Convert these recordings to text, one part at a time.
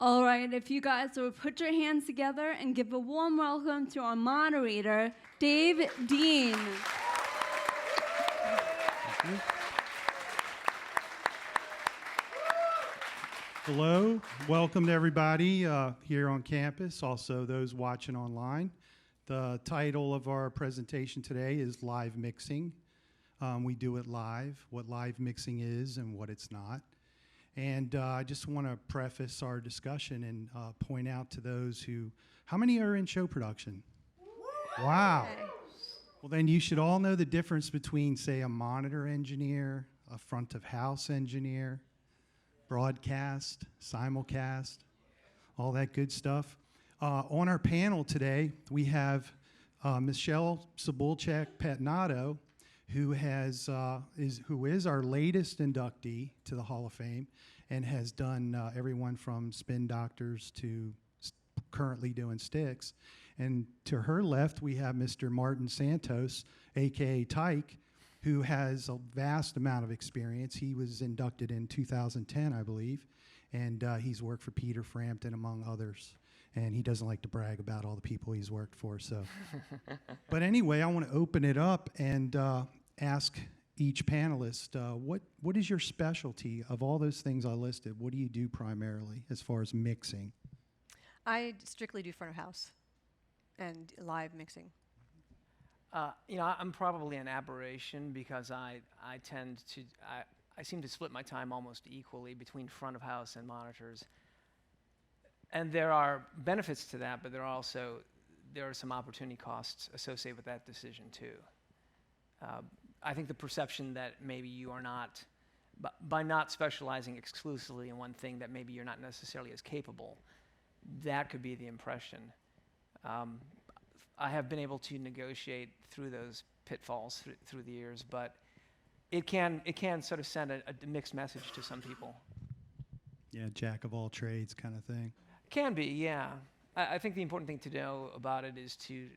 All right, if you guys would put your hands together and give a warm welcome to our moderator, Dave Dean. Thank you. Hello, welcome to everybody here on campus, also those watching online. The title of our presentation today is Live Mixing. We do it live, what live mixing is and what it's not. And I just want to preface our discussion and point out to those how many are in show production? Wow. Well, then you should all know the difference between, say, a monitor engineer, a front of house engineer, broadcast, simulcast, all that good stuff. On our panel today, we have Michelle Sabolchick Pettinato, who is our latest inductee to the Hall of Fame and has done everyone from Spin Doctors to currently doing STYX. And to her left, we have Mr. Martin Santos, a.k.a. Tike, who has a vast amount of experience. He was inducted in 2010, I believe, and he's worked for Peter Frampton, among others. And he doesn't like to brag about all the people he's worked for. So, but anyway, I want to open it up and ask each panelist, what is your specialty of all those things I listed? What do you do primarily as far as mixing? I strictly do front of house and live mixing. I'm probably an aberration because I seem to split my time almost equally between front of house and monitors. And there are benefits to that, but there are some opportunity costs associated with that decision too. I think the perception that maybe you are not, by not specializing exclusively in one thing, that maybe you're not necessarily as capable, that could be the impression. I have been able to negotiate through those pitfalls through the years, but it can sort of send a mixed message to some people. Yeah, jack of all trades kind of thing. Can be, yeah. I think the important thing to know about it is to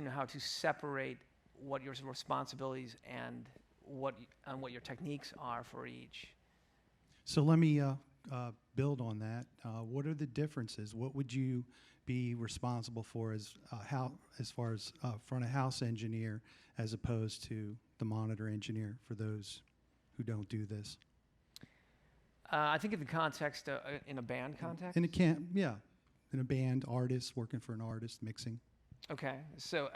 know how to separate what your responsibilities and what your techniques are for each. So let me build on that. What are the differences? What would you be responsible for as far as front of house engineer as opposed to the monitor engineer for those who don't do this? I think in the context, in a band context? In a band, artist, working for an artist, mixing. Okay, so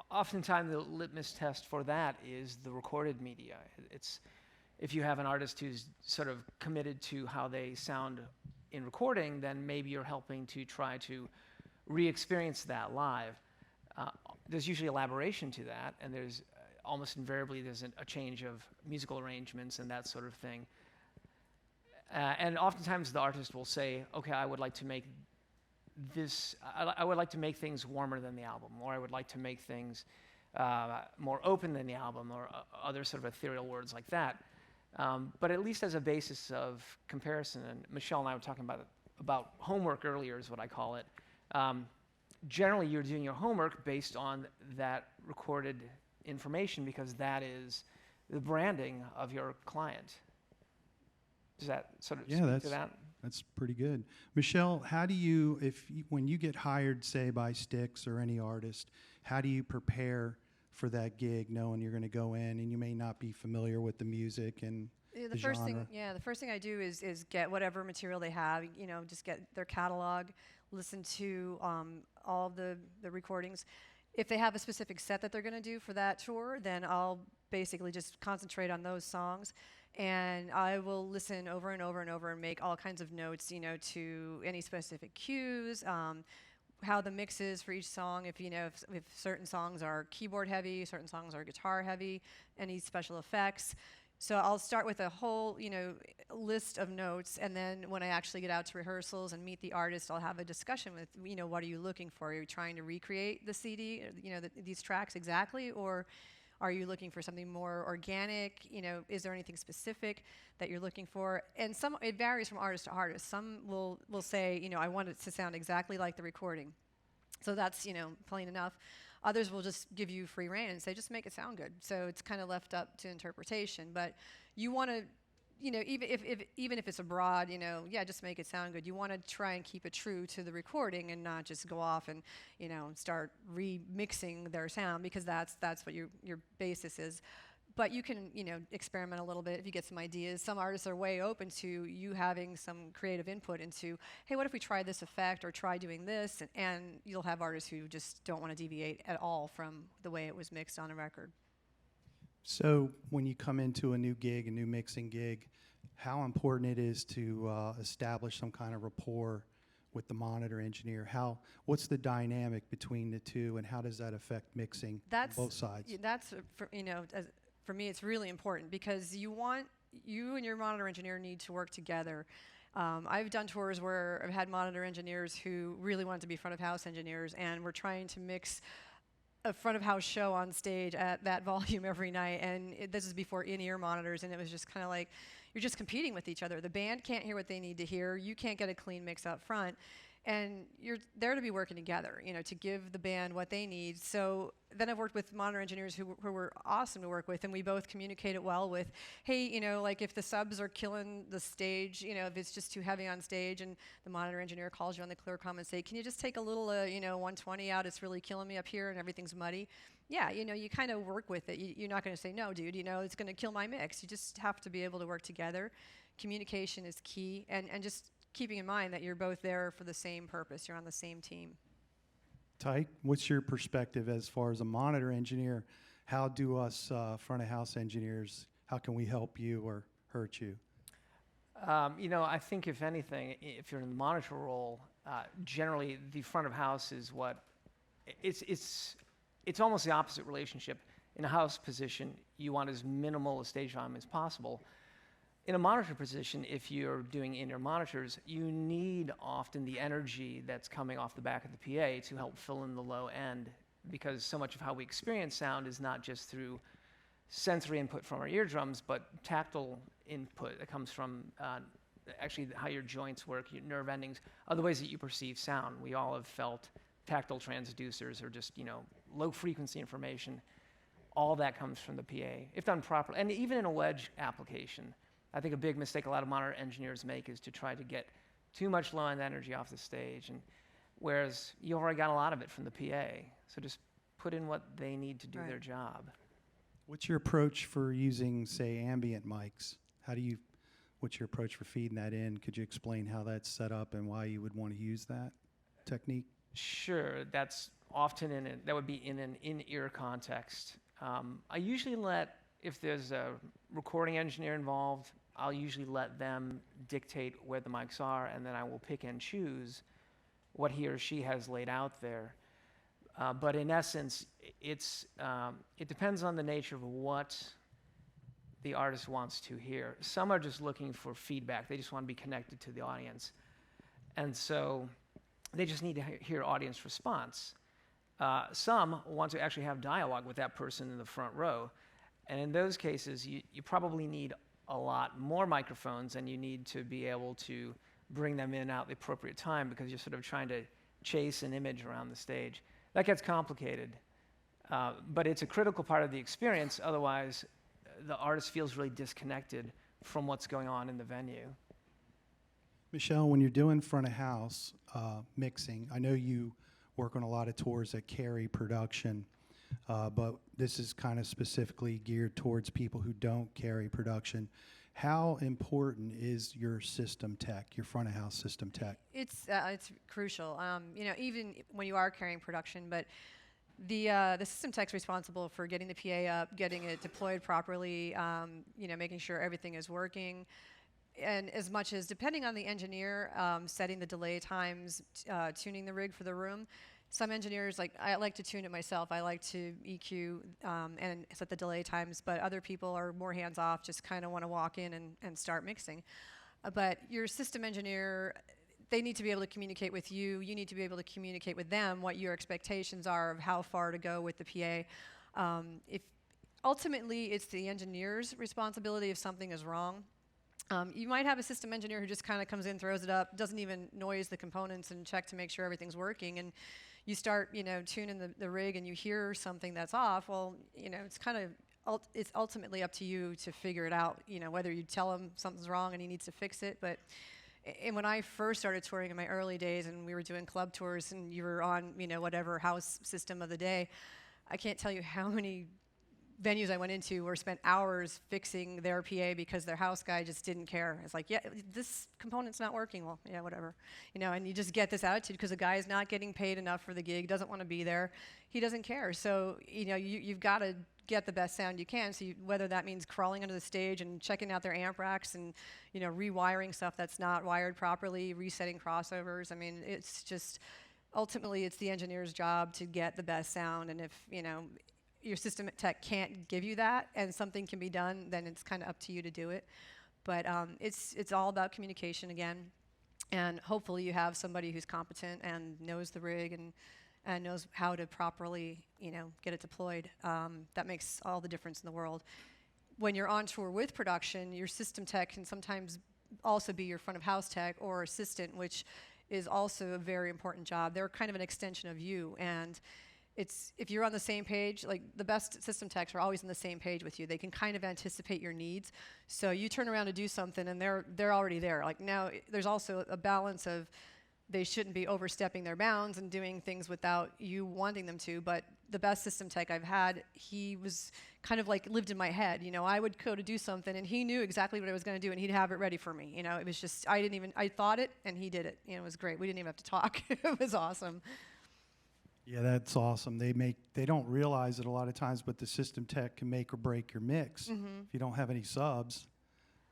oftentimes the litmus test for that is the recorded media. It's if you have an artist who's sort of committed to how they sound in recording, then maybe you're helping to try to re-experience that live. There's usually elaboration to that, and there's almost invariably there's a change of musical arrangements and that sort of thing. And oftentimes the artist will say, okay, I would like to make this, I would like to make things warmer than the album, or I would like to make things more open than the album, or other sort of ethereal words like that. But at least as a basis of comparison, and Michelle and I were talking about homework earlier is what I call it. Generally, you're doing your homework based on that recorded information because that is the branding of your client. Does that sort of speak to that? That's pretty good. Michelle, how do you, when you get hired, say, by STYX or any artist, how do you prepare for that gig, knowing you're going to go in and you may not be familiar with the music and the genre? The first thing I do is get whatever material they have. Just get their catalog, listen to all of the recordings. If they have a specific set that they're going to do for that tour, then I'll basically just concentrate on those songs. And I will listen over and over and over and make all kinds of notes, to any specific cues, how the mix is for each song. If certain songs are keyboard heavy, certain songs are guitar heavy, any special effects. So I'll start with a whole, list of notes, and then when I actually get out to rehearsals and meet the artist, I'll have a discussion with, what are you looking for? Are you trying to recreate the CD, these tracks exactly, or are you looking for something more organic? Is there anything specific that you're looking for? And it varies from artist to artist. Some will say, I want it to sound exactly like the recording. So that's, plain enough. Others will just give you free rein and say, just make it sound good. So it's kind of left up to interpretation. But you want to even if it's abroad, just make it sound good. You want to try and keep it true to the recording and not just go off and, start remixing their sound, because that's what your basis is. But you can, experiment a little bit if you get some ideas. Some artists are way open to you having some creative input into, hey, what if we try this effect or try doing this? And you'll have artists who just don't want to deviate at all from the way it was mixed on a record. So when you come into a new gig, a new mixing gig, how important it is to establish some kind of rapport with the monitor engineer? What's the dynamic between the two, and how does that affect mixing on both sides? That's for me, it's really important, because you and your monitor engineer need to work together. I've done tours where I've had monitor engineers who really wanted to be front of house engineers, and we're trying to mix a front of house show on stage at that volume every night, and this is before in-ear monitors, and it was just kind of like you're just competing with each other. The band can't hear what they need to hear. You can't get a clean mix up front, and you're there to be working together, to give the band what they need. So then I've worked with monitor engineers who were awesome to work with, and we both communicated well with, hey, like if the subs are killing the stage, if it's just too heavy on stage, and the monitor engineer calls you on the clear comm and say, can you just take a little, 120 out? It's really killing me up here and everything's muddy. Yeah, you kind of work with it. You're not going to say, no, dude, it's going to kill my mix. You just have to be able to work together. Communication is key, and just keeping in mind that you're both there for the same purpose. You're on the same team. Tike, what's your perspective as far as a monitor engineer? How do us front of house engineers, how can we help you or hurt you? I think if anything, if you're in the monitor role, generally the front of house is it's almost the opposite relationship. In a house position, you want as minimal a stage volume as possible. In a monitor position, if you're doing in-ear monitors, you need often the energy that's coming off the back of the PA to help fill in the low end, because so much of how we experience sound is not just through sensory input from our eardrums, but tactile input that comes from actually how your joints work, your nerve endings, other ways that you perceive sound. We all have felt tactile transducers or just, low frequency information. All that comes from the PA, if done properly. And even in a wedge application, I think a big mistake a lot of monitor engineers make is to try to get too much low-end energy off the stage, and whereas you already got a lot of it from the PA. So just put in what they need to do their job. What's your approach for using, say, ambient mics? What's your approach for feeding that in? Could you explain how that's set up and why you would want to use that technique? Sure, that's often that would be in an in-ear context. I usually if there's a recording engineer involved, I'll usually let them dictate where the mics are, and then I will pick and choose what he or she has laid out there. But in essence, it depends on the nature of what the artist wants to hear. Some are just looking for feedback. They just want to be connected to the audience. And so they just need to hear audience response. Some want to actually have dialogue with that person in the front row. And in those cases, you probably need a lot more microphones, and you need to be able to bring them in at the appropriate time, because you're sort of trying to chase an image around the stage. That gets complicated, but it's a critical part of the experience. Otherwise, the artist feels really disconnected from what's going on in the venue. Michelle, when you're doing front of house mixing, I know you work on a lot of tours that carry production. But this is kind of specifically geared towards people who don't carry production. How important is your system tech, your front of house system tech? It's crucial. Even when you are carrying production, but the system tech's responsible for getting the PA up, getting it deployed properly, making sure everything is working. And as much as, depending on the engineer, setting the delay times, tuning the rig for the room. Some engineers, I like to tune it myself. I like to EQ and set the delay times, but other people are more hands-off, just kind of want to walk in and start mixing. But your system engineer, they need to be able to communicate with you. You need to be able to communicate with them what your expectations are of how far to go with the PA. If ultimately, it's the engineer's responsibility if something is wrong. You might have a system engineer who just kind of comes in, throws it up, doesn't even noise the components and check to make sure everything's working, and you start, tuning the rig and you hear something that's off. Well, it's kind of it's ultimately up to you to figure it out, whether you tell him something's wrong and he needs to fix it. But and when I first started touring in my early days and we were doing club tours and you were on, whatever house system of the day, I can't tell you how many venues I went into where spent hours fixing their PA because their house guy just didn't care. It's like, yeah, this component's not working. Well, yeah, whatever. And you just get this attitude because the guy is not getting paid enough for the gig, doesn't want to be there. He doesn't care. So, you've got to get the best sound you can. So whether that means crawling under the stage and checking out their amp racks and, rewiring stuff that's not wired properly, resetting crossovers. I mean, it's just, ultimately, it's the engineer's job to get the best sound. And if, your system tech can't give you that and something can be done, then it's kind of up to you to do it. But it's all about communication again. And hopefully you have somebody who's competent and knows the rig and knows how to properly, get it deployed. That makes all the difference in the world. When you're on tour with production, your system tech can sometimes also be your front of house tech or assistant, which is also a very important job. They're kind of an extension of you. And if you're on the same page, like the best system techs are always on the same page with you. They can kind of anticipate your needs. So you turn around to do something and they're already there. Like now there's also a balance of they shouldn't be overstepping their bounds and doing things without you wanting them to. But the best system tech I've had, he was kind of like lived in my head. I would go to do something and he knew exactly what I was going to do and he'd have it ready for me. It was just, I thought it and he did it. It was great. We didn't even have to talk. It was awesome. Yeah, that's awesome. They don't realize it a lot of times, but the system tech can make or break your mix. If you don't have any subs,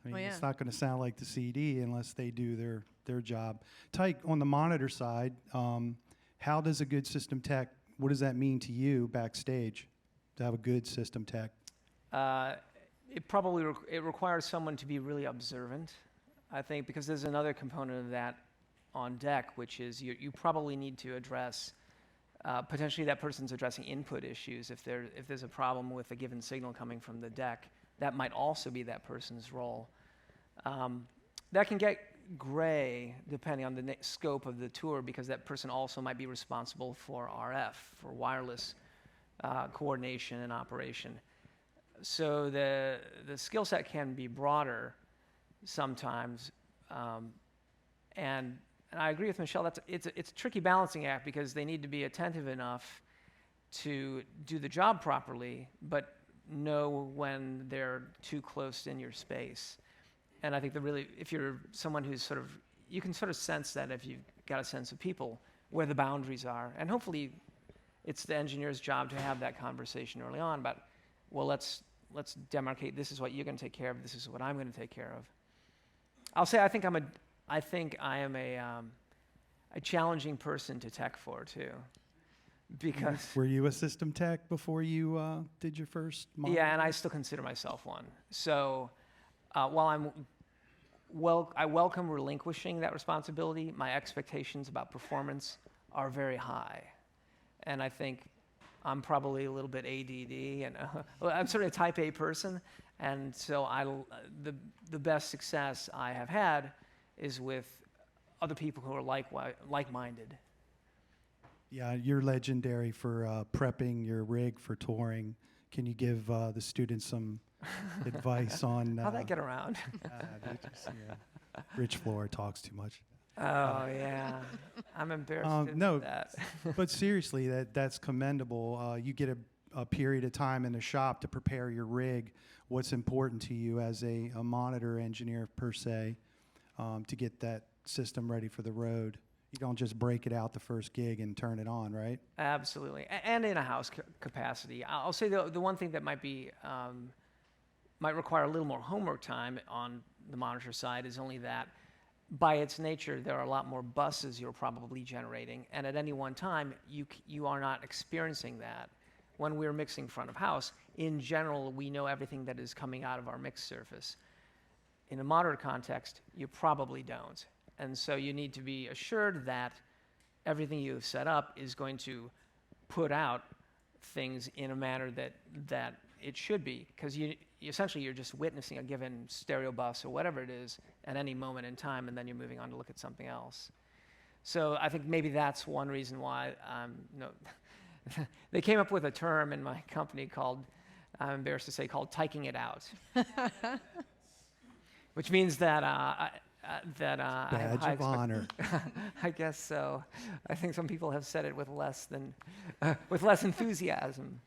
it's not going to sound like the CD unless they do their job. Tike, on the monitor side, how does a good system tech, what does that mean to you backstage to have a good system tech? It probably it requires someone to be really observant, I think, because there's another component of that on deck, which is you probably need to address potentially that person's addressing input issues. If there's a problem with a given signal coming from the deck, that might also be that person's role. That can get gray depending on the scope of the tour because that person also might be responsible for RF, for wireless coordination and operation. So the skill set can be broader sometimes, and I agree with Michelle. It's a tricky balancing act because they need to be attentive enough to do the job properly, but know when they're too close in your space. And I think if you're someone who's you can sort of sense that if you've got a sense of people, where the boundaries are. And hopefully it's the engineer's job to have that conversation early on about, well, let's demarcate, this is what you're going to take care of, this is what I'm going to take care of. I'll say I think I am a challenging person to tech for too, because were you a system tech before you did your first model? Yeah, and I still consider myself one. So while I welcome relinquishing that responsibility, my expectations about performance are very high, and I think I'm probably a little bit ADD, and I'm sort of a type A person, and so the best success I have had is with other people who are like-minded. Yeah, you're legendary for prepping your rig for touring. Can you give the students some advice on... How'd that get around? Rich Floor talks too much. Oh, yeah. I'm embarrassed no, that. But seriously, that's commendable. You get a period of time in the shop to prepare your rig. What's important to you as a monitor engineer, per se, to get that system ready for the road? You don't just break it out the first gig and turn it on, right? Absolutely. And in a house capacity. I'll say the one thing that might require a little more homework time on the monitor side is only that by its nature, there are a lot more buses you're probably generating, and at any one time, you are not experiencing that. When we're mixing front of house, in general, we know everything that is coming out of our mix surface. In a monitor context, you probably don't. And so you need to be assured that everything you've set up is going to put out things in a manner that it should be, because essentially you're just witnessing a given stereo bus or whatever it is at any moment in time, and then you're moving on to look at something else. So I think maybe that's one reason why they came up with a term in my company called I'm embarrassed to say, called Tiking It Out, which means that I have Badge high of honor. I guess so. I think some people have said it with less than with less enthusiasm.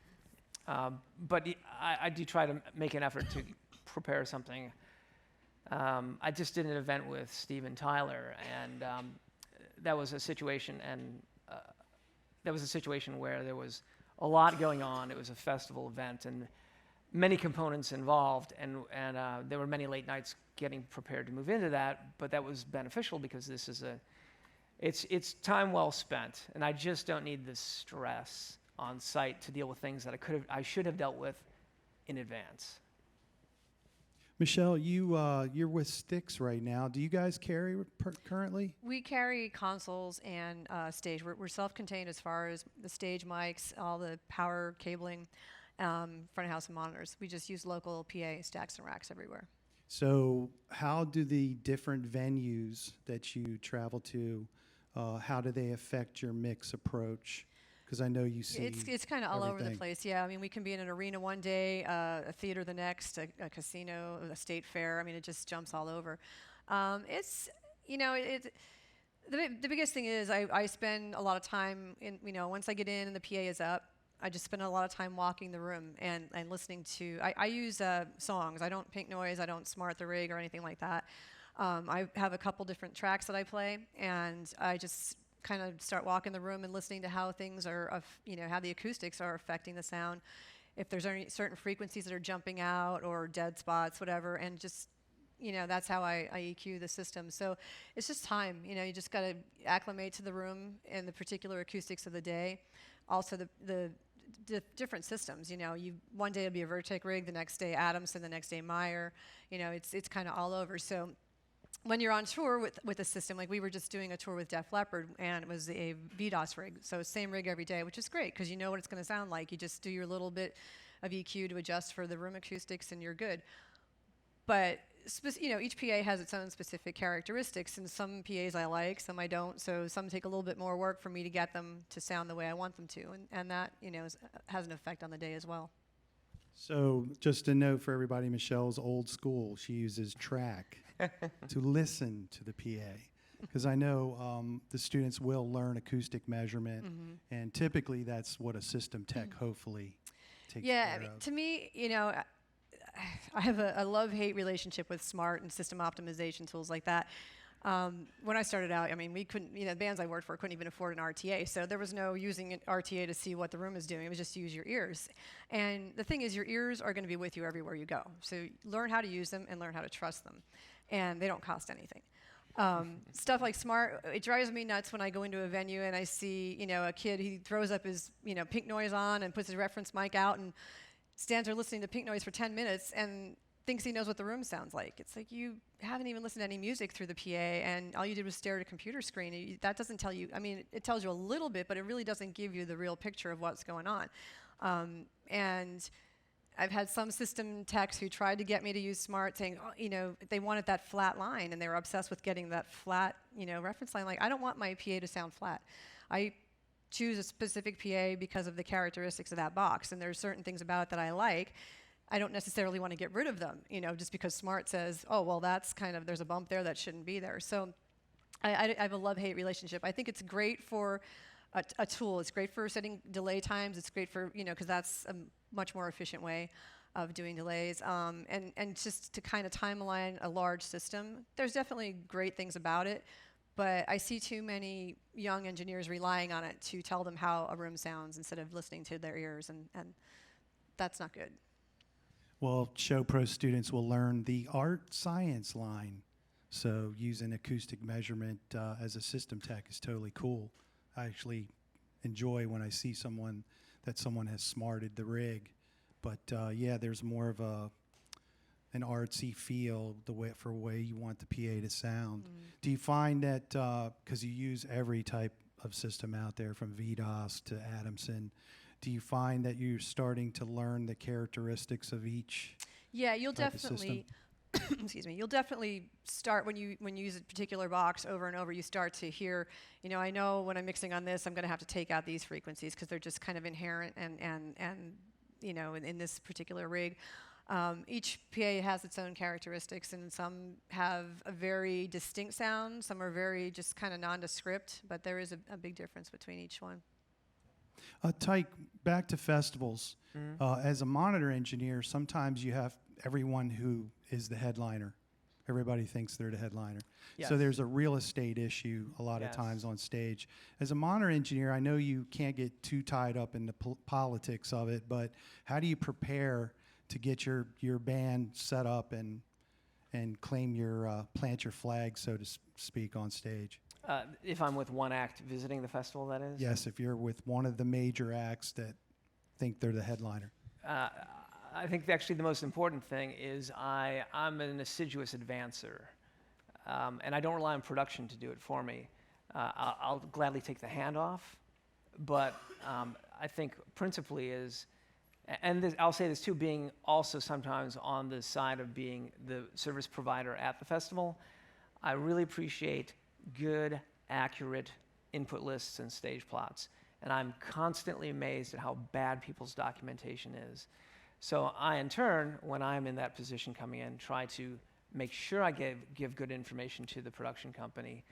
But I do try to make an effort to prepare something. I just did an event with Steve and Tyler, and that was a situation, where there was a lot going on. It was a festival event, and many components involved, and there were many late nights getting prepared to move into that. But that was beneficial because this is it's time well spent, and I just don't need the stress on site to deal with things that I should have dealt with in advance. Michelle, you're with STYX right now. Do you guys carry currently? We carry consoles and stage. We're self-contained as far as the stage mics, all the power cabling, front of house and monitors. We just use local PA stacks and racks everywhere. So how do the different venues that you travel to, how do they affect your mix approach? Because I know you see it's kind of all over the everything. place. Yeah, I mean, we can be in an arena one day, a theater the next, a casino, a state fair. I mean, it just jumps all over. It's the biggest thing is I spend a lot of time in, once I get in and the PA is up, I just spend a lot of time walking the room and listening to. I use songs. I don't pink noise. I don't smart the rig or anything like that. I have a couple different tracks that I play, and I just kind of start walking the room and listening to how things are, how the acoustics are affecting the sound, if there's any certain frequencies that are jumping out or dead spots, whatever, and just, that's how I EQ the system. So it's just time, you just got to acclimate to the room and the particular acoustics of the day. Also the different systems, one day it'll be a Vertec rig, the next day Adamson, the next day Meyer, it's kind of all over. So when you're on tour with a system, like we were just doing a tour with Def Leppard, and it was a VDOS rig, so same rig every day, which is great because you know what it's going to sound like. You just do your little bit of EQ to adjust for the room acoustics, and you're good. But each PA has its own specific characteristics, and some PAs I like, some I don't. So some take a little bit more work for me to get them to sound the way I want them to, and that has an effect on the day as well. So just a note for everybody, Michelle's old school. She uses track to listen to the PA. Because I know the students will learn acoustic measurement, and typically that's what a system tech hopefully takes care of. To me, I have a love-hate relationship with smart and system optimization tools like that. When I started out, I mean, we couldn't, the bands I worked for couldn't even afford an RTA, so there was no using an RTA to see what the room is doing. It was just use your ears. And the thing is, your ears are going to be with you everywhere you go. So learn how to use them and learn how to trust them. And they don't cost anything. Stuff like smart, it drives me nuts when I go into a venue and I see, a kid, he throws up his, pink noise on and puts his reference mic out and stands there listening to pink noise for 10 minutes and thinks he knows what the room sounds like. It's like you haven't even listened to any music through the PA, and all you did was stare at a computer screen. That doesn't tell you, it tells you a little bit, but it really doesn't give you the real picture of what's going on. And I've had some system techs who tried to get me to use smart, saying, they wanted that flat line, and they were obsessed with getting that flat, reference line. Like, I don't want my PA to sound flat. I choose a specific PA because of the characteristics of that box, and there's certain things about it that I like. I don't necessarily want to get rid of them, just because smart says, oh, well, that's there's a bump there that shouldn't be there. So I have a love-hate relationship. I think it's great for a tool. It's great for setting delay times. It's great for, because that's a much more efficient way of doing delays. And just to kind of timeline a large system, there's definitely great things about it, but I see too many young engineers relying on it to tell them how a room sounds instead of listening to their ears, and that's not good. Well, show pro students will learn the art science line. So using acoustic measurement as a system tech is totally cool. I actually enjoy when I see someone has smarted the rig. But yeah, there's more of an artsy feel the way you want the PA to sound. Do you find that, because you use every type of system out there from VDOS to Adamson, do you find that you're starting to learn the characteristics of each? Yeah, you'll definitely, excuse me, you'll definitely start when you use a particular box over and over, you start to hear, I know when I'm mixing on this, I'm going to have to take out these frequencies because they're just kind of inherent and in this particular rig. Each PA has its own characteristics, and some have a very distinct sound. Some are very just kind of nondescript, but there is a big difference between each one. Tike, back to festivals. As a monitor engineer, sometimes you have everyone who is the headliner. Everybody thinks they're the headliner. Yes. So there's a real estate issue a lot of times on stage. As a monitor engineer, I know you can't get too tied up in the politics of it, but how do you prepare to get your band set up and claim your plant your flag, so to speak, on stage? If I'm with one act visiting the festival, that is? Yes, if you're with one of the major acts that think they're the headliner. I think actually the most important thing is I'm an assiduous advancer, and I don't rely on production to do it for me. I'll gladly take the handoff, but I think principally is, and I'll say this too, being also sometimes on the side of being the service provider at the festival, I really appreciate good, accurate input lists and stage plots. And I'm constantly amazed at how bad people's documentation is. So I, in turn, when I'm in that position coming in, try to make sure I give good information to the production company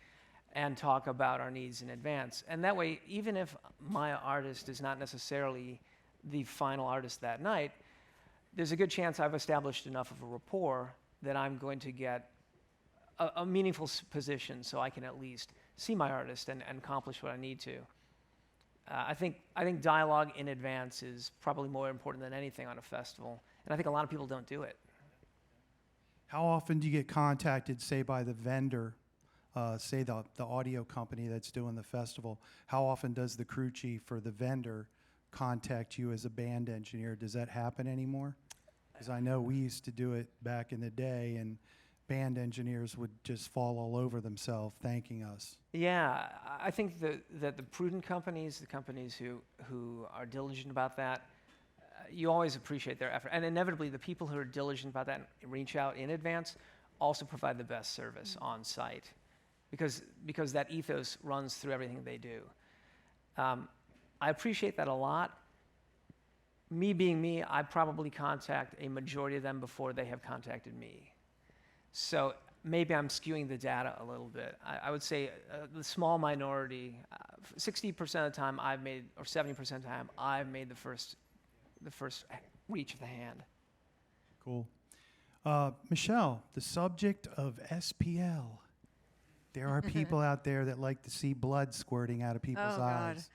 and talk about our needs in advance. And that way, even if my artist is not necessarily the final artist that night, there's a good chance I've established enough of a rapport that I'm going to get a meaningful position so I can at least see my artist and accomplish what I need to. I think dialogue in advance is probably more important than anything on a festival, and I think a lot of people don't do it. How often do you get contacted, say, by the vendor, say the audio company that's doing the festival? How often does the crew chief or the vendor contact you as a band engineer? Does that happen anymore? Because I know we used to do it back in the day, and band engineers would just fall all over themselves thanking us. Yeah, I think that the prudent companies, the companies who are diligent about that, you always appreciate their effort. And inevitably, the people who are diligent about that and reach out in advance also provide the best service on site, because that ethos runs through everything they do. I appreciate that a lot. Me being me, I probably contact a majority of them before they have contacted me. So maybe I'm skewing the data a little bit. I would say the small minority, 60% of the time I've made, or 70% of the time I've made the first reach of the hand. Cool. Michelle, the subject of SPL. There are people out there that like to see blood squirting out of people's eyes.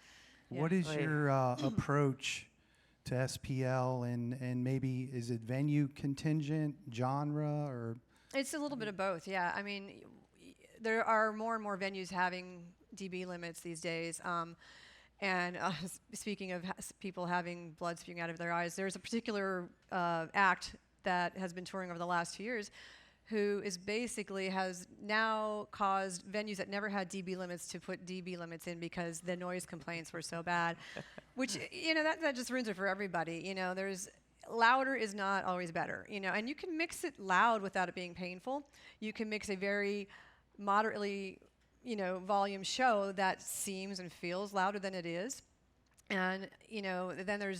Yeah. What is your approach to SPL, and maybe is it venue contingent, genre, or? It's a little bit of both, yeah. I mean, there are more and more venues having dB limits these days. And speaking of people having blood spewing out of their eyes, there's a particular act that has been touring over the last 2 years who is basically has now caused venues that never had dB limits to put dB limits in because the noise complaints were so bad, which, that just ruins it for everybody. Louder is not always better, and you can mix it loud without it being painful. You can mix a very moderately, volume show that seems and feels louder than it is. And, then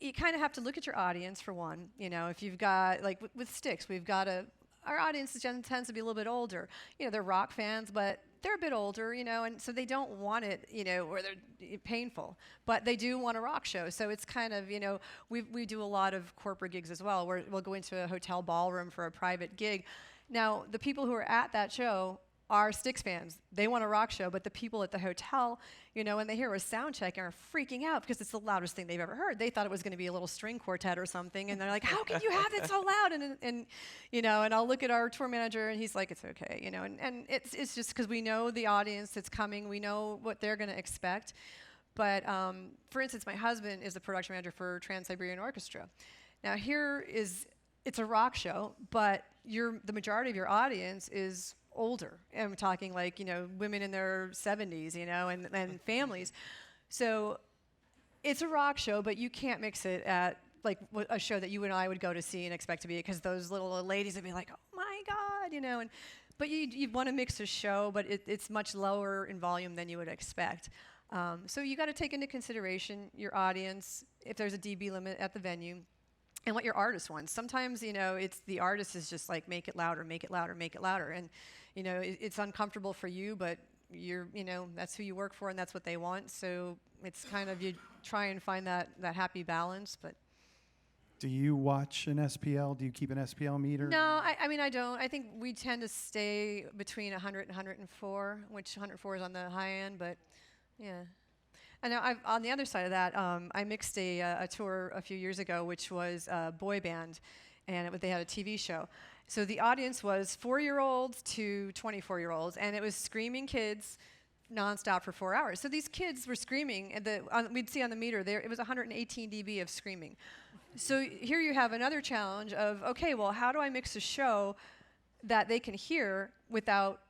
you kind of have to look at your audience for one. If you've got, like with STYX, our audience tends to be a little bit older. They're rock fans, but they're a bit older, and so they don't want it, or they're painful, but they do want a rock show. So it's kind of, we do a lot of corporate gigs as well, where we'll go into a hotel ballroom for a private gig. Now, the people who are at that show are STYX fans. They want a rock show, but the people at the hotel, when they hear a sound check, are freaking out because it's the loudest thing they've ever heard. They thought it was going to be a little string quartet or something, and they're like, "How can you have it so loud?" And I'll look at our tour manager, and he's like, "It's okay," and it's just because we know the audience that's coming, we know what they're going to expect. But for instance, my husband is the production manager for Trans-Siberian Orchestra. Now it's a rock show, but the majority of your audience is older. I'm talking like, women in their 70s, and families. So it's a rock show, but you can't mix it at like a show that you and I would go to see and expect to be, because those little ladies would be like, "Oh my God," but you want to mix a show, but it's much lower in volume than you would expect. So you got to take into consideration your audience, if there's a dB limit at the venue, and what your artist wants. Sometimes, it's the artist is just like, make it louder, make it louder, make it louder. And, it's uncomfortable for you, but that's who you work for and that's what they want. So it's kind of, you try and find that happy balance, but. Do you watch an SPL? Do you keep an SPL meter? No, I mean, I don't. I think we tend to stay between 100 and 104, which 104 is on the high end, but yeah. And now on the other side of that, I mixed a tour a few years ago, which was a boy band, and they had a TV show. So the audience was 4-year-olds to 24-year-olds, and it was screaming kids nonstop for 4 hours. So these kids were screaming, and we'd see on the meter there, it was 118 dB of screaming. So here you have another challenge of, okay, well, how do I mix a show that they can hear without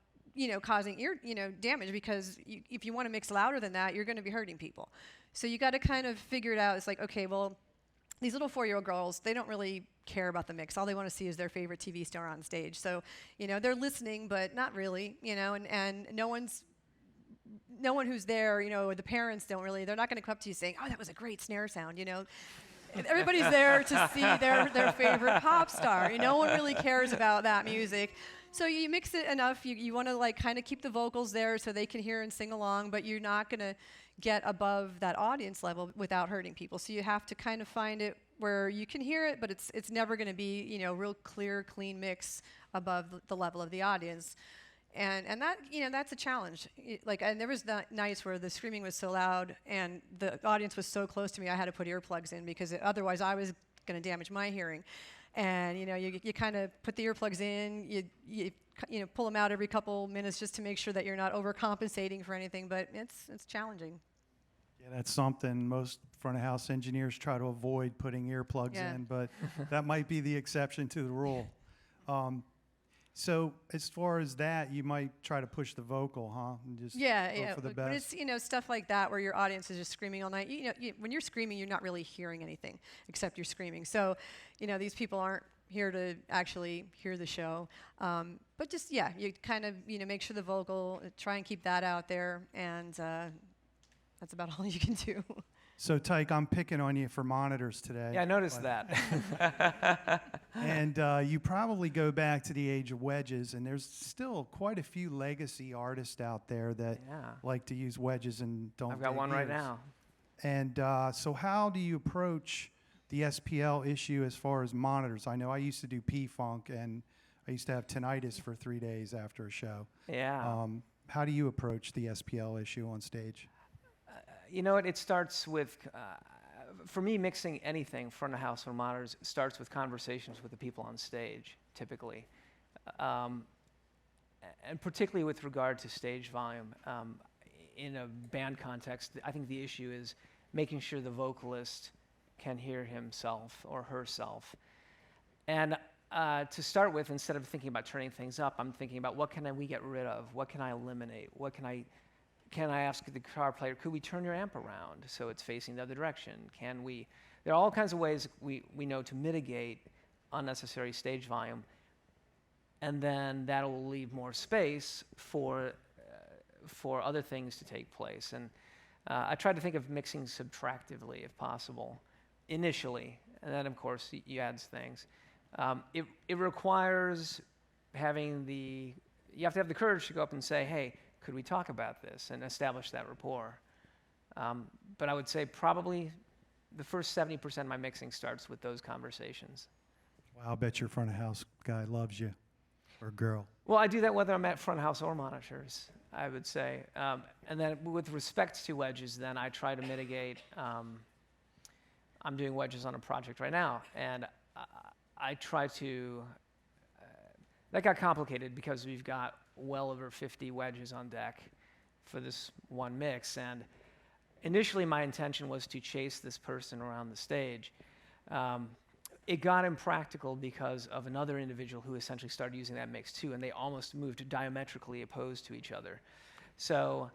causing ear, damage, because if you want to mix louder than that, you're going to be hurting people. So you got to kind of figure it out. It's like, okay, well, these little 4-year-old girls, they don't really care about the mix. All they want to see is their favorite TV star on stage. So, they're listening, but not really, and no one who's there, the parents they're not going to come up to you saying, oh, that was a great snare sound, Everybody's there to see their favorite pop star. No one really cares about that music. So you mix it enough. You want to kind of keep the vocals there so they can hear and sing along, but you're not going to get above that audience level without hurting people. So you have to kind of find it where you can hear it, but it's never going to be real clear, clean mix above the level of the audience. And that that's a challenge. And there was nights where the screaming was so loud and the audience was so close to me, I had to put earplugs in because otherwise I was going to damage my hearing. And you kind of put the earplugs in, you pull them out every couple minutes just to make sure that you're not overcompensating for anything. But it's challenging. Yeah, that's something most front of house engineers try to avoid putting earplugs in, but that might be the exception to the rule. So as far as that, you might try to push the vocal, huh? And just go for the best. But it's stuff like that where your audience is just screaming all night. When you're screaming, you're not really hearing anything except you're screaming. So, these people aren't here to actually hear the show. But just you kind of make sure the vocal, try and keep that out there, and that's about all you can do. So, Tike, I'm picking on you for monitors today. Yeah, I noticed that. And you probably go back to the age of wedges, and there's still quite a few legacy artists out there that like to use wedges and don't. I've got one right now. And so how do you approach the SPL issue as far as monitors? I know I used to do P-Funk, and I used to have tinnitus for 3 days after a show. Yeah. How do you approach the SPL issue on stage? It starts with, for me, mixing anything front of house or monitors starts with conversations with the people on stage, typically. And particularly with regard to stage volume. In a band context, I think the issue is making sure the vocalist can hear himself or herself. And to start with, instead of thinking about turning things up, I'm thinking about what can we get rid of? What can I eliminate? Can I ask the guitar player, could we turn your amp around so it's facing the other direction? There are all kinds of ways we know to mitigate unnecessary stage volume, and then that'll leave more space for other things to take place. And I try to think of mixing subtractively if possible, initially, and then of course you add things. It requires you have to have the courage to go up and say, hey, could we talk about this and establish that rapport? But I would say probably the first 70% of my mixing starts with those conversations. Well, I'll bet your front of house guy loves you, or girl. Well, I do that whether I'm at front of house or monitors, I would say. And then with respect to wedges, then I try to mitigate. I'm doing wedges on a project right now, and I try to, that got complicated because we've got well over 50 wedges on deck for this one mix, and initially my intention was to chase this person around the stage. It got impractical because of another individual who essentially started using that mix too, and they almost moved diametrically opposed to each other. So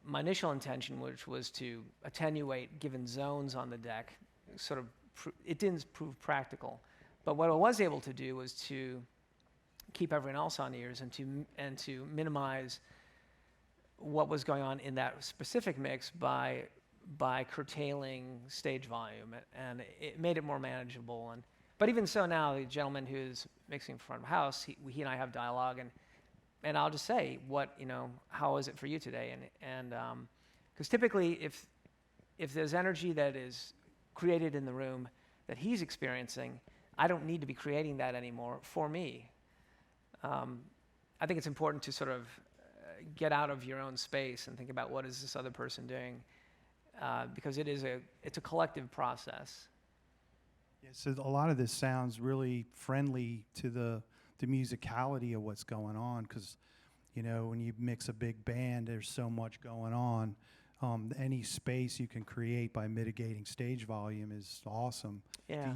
my initial intention, which was to attenuate given zones on the deck, it didn't prove practical. But what I was able to do was to keep everyone else on ears and to minimize what was going on in that specific mix by curtailing stage volume, and it made it more manageable. But even so, now the gentleman who's mixing front of house, he and I have dialogue, and I'll just say, how is it for you today? And because typically, if there's energy that is created in the room that he's experiencing, I don't need to be creating that anymore for me. I think it's important to sort of get out of your own space and think about what is this other person doing, because it's a collective process. Yeah, so a lot of this sounds really friendly to the musicality of what's going on, because when you mix a big band, there's so much going on. Any space you can create by mitigating stage volume is awesome. Yeah.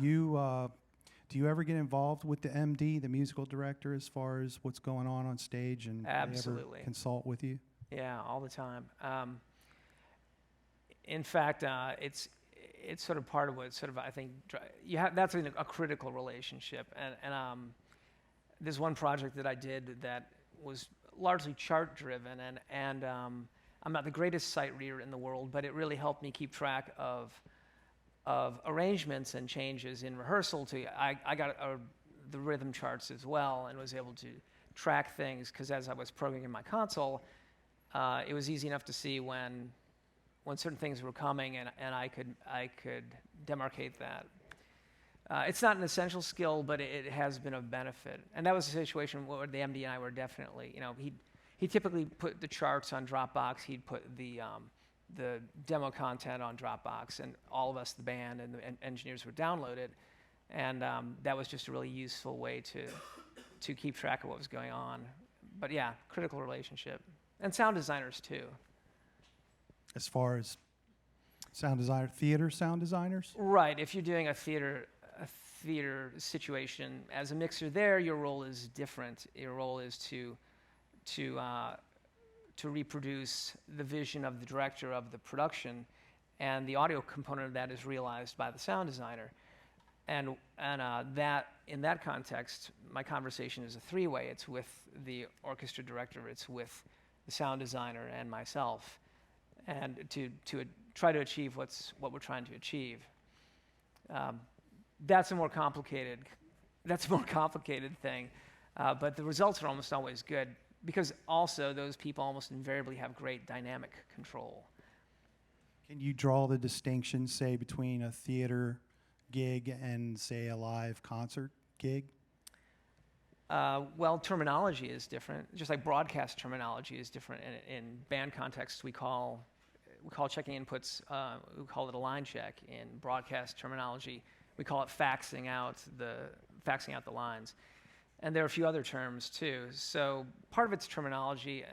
Do you ever get involved with the MD, the musical director, as far as what's going on stage, and Absolutely. They ever consult with you? Yeah, all the time. In fact, it's sort of part of what sort of I think that's a critical relationship. And there's one project that I did that was largely chart driven, and I'm not the greatest sight reader in the world, but it really helped me keep track of arrangements and changes in rehearsal. I got the rhythm charts as well, and was able to track things, because as I was programming my console, it was easy enough to see when certain things were coming, and I could demarcate that. It's not an essential skill, but it has been of benefit. And that was a situation where the MD and I were definitely, he typically put the charts on Dropbox. He'd put the demo content on Dropbox, and all of us, the band and the engineers, would download it. And that was just a really useful way to keep track of what was going on. But yeah, critical relationship. And sound designers too. As far as theater sound designers? Right. If you're doing a theater situation, as a mixer there, your role is different. Your role is to reproduce the vision of the director of the production, and the audio component of that is realized by the sound designer. And that, in that context, my conversation is a three-way. It's with the orchestra director, it's with the sound designer, and myself, and to try to achieve what we're trying to achieve. That's a more complicated thing, but the results are almost always good, because also those people almost invariably have great dynamic control. Can you draw the distinction, say, between a theater gig and, say, a live concert gig? Well, terminology is different. Just like broadcast terminology is different. In band contexts, we call checking inputs, we call it a line check. In broadcast terminology, we call it faxing out the lines. And there are a few other terms too. So part of it's terminology,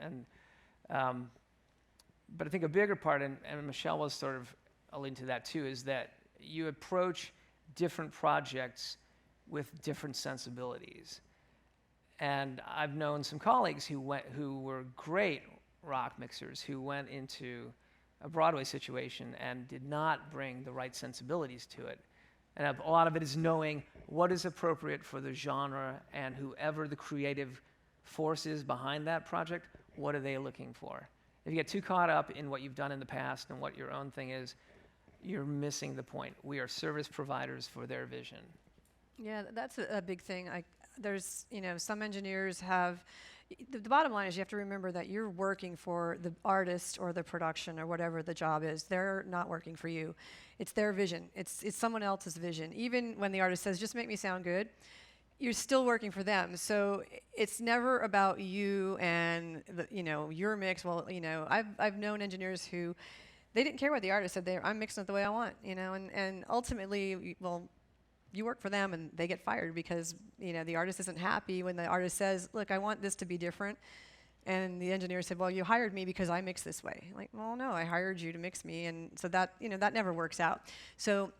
but I think a bigger part, and Michelle was sort of alluding to that too, is that you approach different projects with different sensibilities. And I've known some colleagues who were great rock mixers who went into a Broadway situation and did not bring the right sensibilities to it. And a lot of it is knowing what is appropriate for the genre, and whoever the creative force is behind that project, what are they looking for? If you get too caught up in what you've done in the past and what your own thing is, you're missing the point. We are service providers for their vision. Yeah, that's a big thing. There's, some engineers have, the bottom line is you have to remember that you're working for the artist or the production or whatever the job is. They're not working for you. It's their vision. It's someone else's vision. Even when the artist says, just make me sound good, you're still working for them. So it's never about you and your mix. Well, I've known engineers who, they didn't care what the artist said. I'm mixing it the way I want, and ultimately, you work for them and they get fired because the artist isn't happy when the artist says, look, I want this to be different. And the engineer said, well, you hired me because I mix this way. Like, well, no, I hired you to mix me. And so that, that never works out. So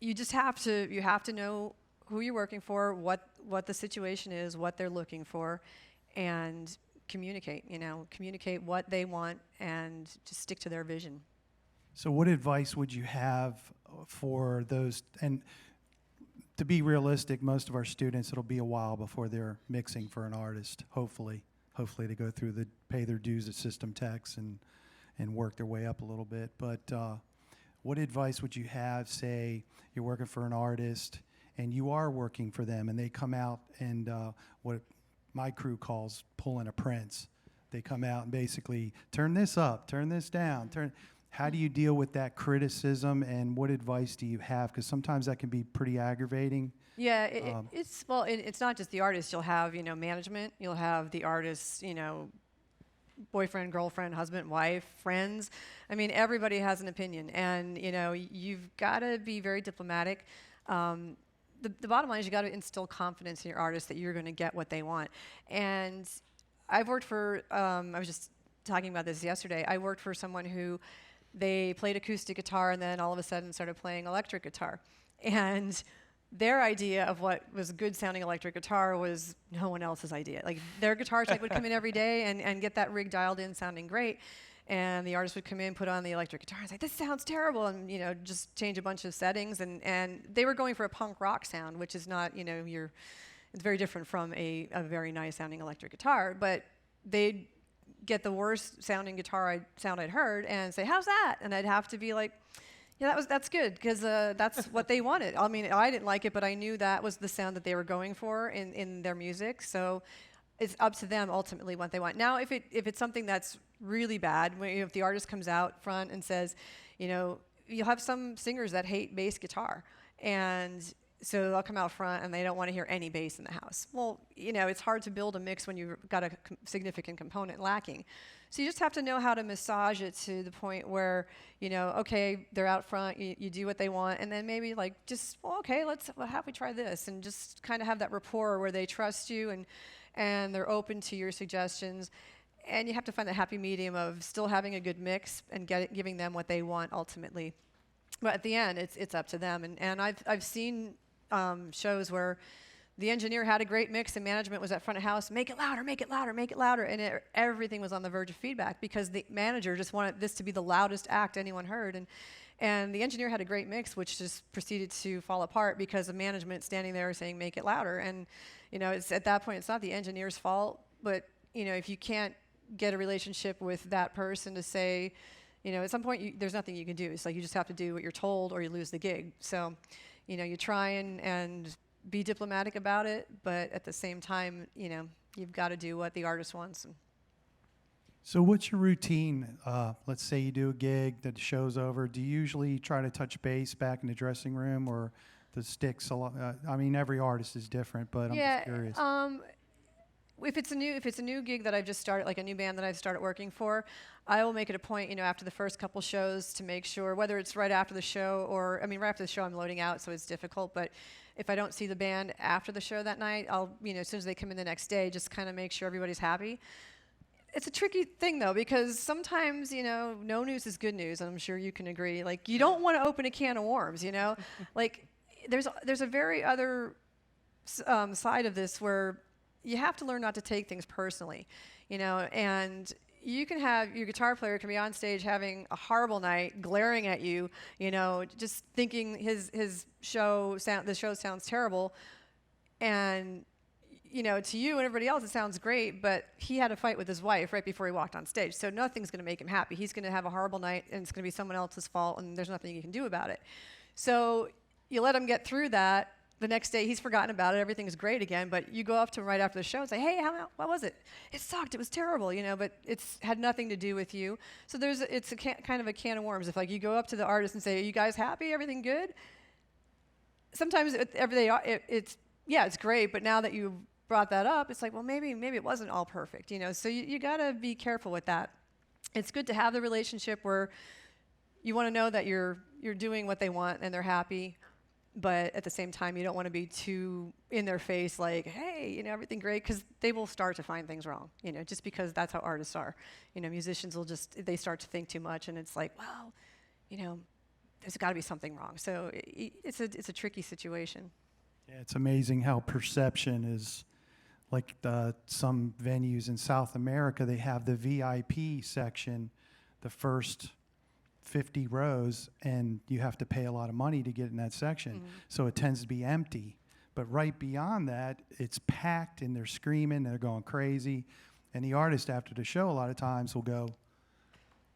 you just have to know who you're working for, what the situation is, what they're looking for, and communicate what they want and just stick to their vision. So what advice would you have for those, and to be realistic, most of our students, it'll be a while before they're mixing for an artist, hopefully hopefully they go through pay their dues at system techs and work their way up a little bit. But what advice would you have, say you're working for an artist and you are working for them and they come out and what my crew calls pulling a Prince. They come out and basically turn this up, turn this down, how do you deal with that criticism, and what advice do you have? Because sometimes that can be pretty aggravating. Yeah, it's not just the artist. You'll have, management. You'll have the artist's, boyfriend, girlfriend, husband, wife, friends. I mean, everybody has an opinion, and you've got to be very diplomatic. The bottom line is you got to instill confidence in your artist that you're going to get what they want. And I've worked for, I was just talking about this yesterday. I worked for someone who they played acoustic guitar and then all of a sudden started playing electric guitar. And their idea of what was good sounding electric guitar was no one else's idea. Like their guitar tech would come in every day and get that rig dialed in sounding great. And the artist would come in, put on the electric guitar and say, this sounds terrible, and just change a bunch of settings. And they were going for a punk rock sound, which is not, it's very different from a very nice sounding electric guitar. But they'd get the worst sounding guitar sound I'd heard and say, how's that? And I'd have to be like, yeah, that's good, because that's what they wanted. I mean, I didn't like it, but I knew that was the sound that they were going for in their music. So it's up to them ultimately what they want. Now, if it's something that's really bad, if the artist comes out front and says, you'll have some singers that hate bass guitar, and so they'll come out front and they don't want to hear any bass in the house. Well, it's hard to build a mix when you've got a significant component lacking. So you just have to know how to massage it to the point where, okay, they're out front, you do what they want, and then maybe okay, how about we try this, and just kind of have that rapport where they trust you and they're open to your suggestions. And you have to find the happy medium of still having a good mix and giving them what they want ultimately. But at the end, it's up to them. And I've seen shows where the engineer had a great mix and management was at front of house, make it louder, make it louder, make it louder. And everything was on the verge of feedback because the manager just wanted this to be the loudest act anyone heard. And the engineer had a great mix, which just proceeded to fall apart because the management standing there saying, make it louder. And, it's at that point, it's not the engineer's fault. But, if you can't get a relationship with that person to say, at some point, there's nothing you can do. It's like you just have to do what you're told or you lose the gig. So, you try and be diplomatic about it, but at the same time, you've got to do what the artist wants. So what's your routine? Let's say you do a gig, that the show's over. Do you usually try to touch base back in the dressing room, or the STYX a lot? I mean, every artist is different, but I'm just curious. If it's a new gig that I've just started, like a new band that I've started working for, I will make it a point, after the first couple shows to make sure, whether it's right after the show or, right after the show I'm loading out, so it's difficult, but if I don't see the band after the show that night, I'll, as soon as they come in the next day, just kind of make sure everybody's happy. It's a tricky thing, though, because sometimes, no news is good news, and I'm sure you can agree. Like, you don't want to open a can of worms, Like, there's a very other side of this where you have to learn not to take things personally, and you can have your guitar player can be on stage having a horrible night, glaring at you, just thinking the show sounds terrible, and to you and everybody else it sounds great, but he had a fight with his wife right before he walked on stage, so nothing's going to make him happy. He's going to have a horrible night, and it's going to be someone else's fault, and there's nothing you can do about it. So you let him get through that. The next day, he's forgotten about it. Everything's great again. But you go up to him right after the show and say, hey, what was it? It sucked. It was terrible, but it's had nothing to do with you. So it's kind of a can of worms. If you go up to the artist and say, are you guys happy? Everything good? Sometimes it's great. But now that you brought that up, it's like, well, maybe it wasn't all perfect, So you got to be careful with that. It's good to have the relationship where you want to know that you're doing what they want and they're happy. But at the same time, you don't want to be too in their face, like, hey, everything great, because they will start to find things wrong, just because that's how artists are. Musicians will they start to think too much, and it's like, well, there's got to be something wrong. So it's a tricky situation. Yeah, it's amazing how perception is, like some venues in South America, they have the VIP section, the first 50 rows, and you have to pay a lot of money to get in that section. Mm-hmm. So it tends to be empty. But right beyond that, it's packed, and they're screaming, they're going crazy. And the artist after the show a lot of times will go,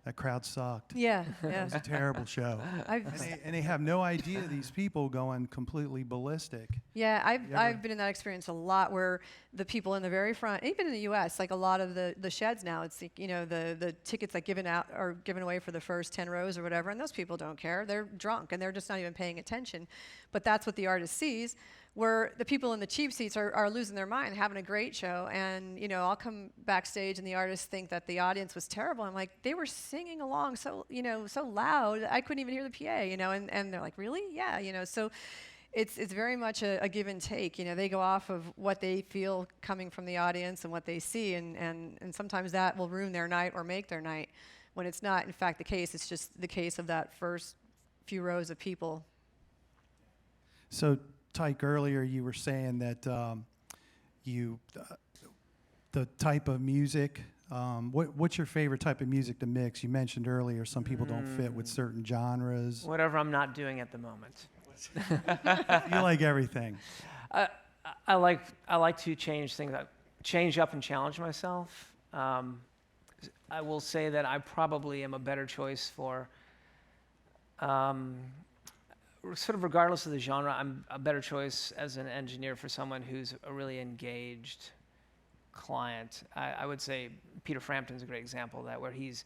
that crowd sucked. Yeah, It yeah. was a terrible show. And they have no idea these people going completely ballistic. Yeah, You ever- I've been in that experience a lot, where the people in the very front, even in the U.S., like a lot of the sheds now, it's like, the tickets that given out are given away for the first 10 rows or whatever, and those people don't care. They're drunk and they're just not even paying attention. But that's what the artist sees, where the people in the cheap seats are losing their mind, having a great show. And I'll come backstage and the artists think that the audience was terrible. I'm like, they were singing along so loud I couldn't even hear the PA. And they're like, really? Yeah. So it's very much a give and take. They go off of what they feel coming from the audience and what they see, and sometimes that will ruin their night or make their night, when it's not in fact the case. It's just the case of that first few rows of people. So, Tike, earlier you were saying that the type of music, what's your favorite type of music to mix? You mentioned earlier some people don't fit with certain genres. Whatever I'm not doing at the moment. You like everything. I like to change things up, change up and challenge myself. I will say that I probably am a better choice for, sort of regardless of the genre, I'm a better choice as an engineer for someone who's a really engaged client. I would say Peter Frampton's a great example of that, where he's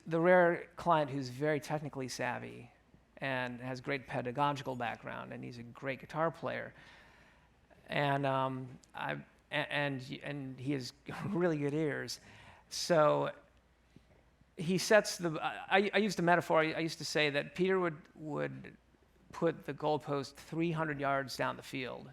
the rare client who's very technically savvy and has great pedagogical background, and he's a great guitar player. And and he has really good ears. So he sets the. I used a metaphor. I used to say that Peter would put the goalpost 300 yards down the field,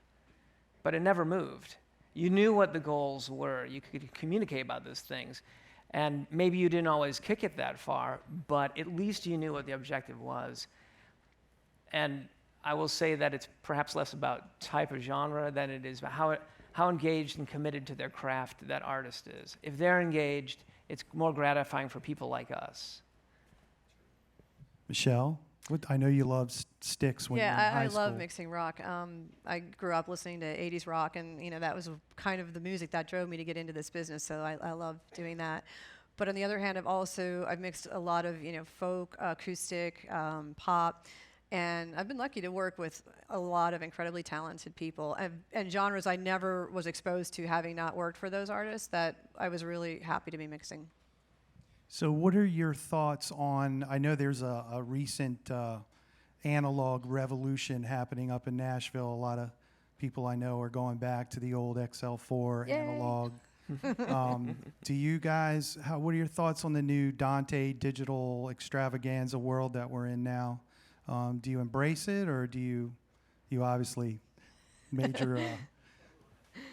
but it never moved. You knew what the goals were. You could communicate about those things, and maybe you didn't always kick it that far, but at least you knew what the objective was. And I will say that it's perhaps less about type of genre than it is about how engaged and committed to their craft that artist is. If they're engaged, it's more gratifying for people like us. Michelle, I know you love STYX when you were in high school. I love mixing rock. I grew up listening to 80s rock, and that was kind of the music that drove me to get into this business, so I love doing that. But on the other hand, I've mixed a lot of folk, acoustic, pop, and I've been lucky to work with a lot of incredibly talented people and genres I never was exposed to, having not worked for those artists, that I was really happy to be mixing. So what are your thoughts on, I know there's a recent analog revolution happening up in Nashville. A lot of people I know are going back to the old XL4 Yay. analog. Do you guys, what are your thoughts on the new Dante digital extravaganza world that we're in now? Do you embrace it, or do you obviously major,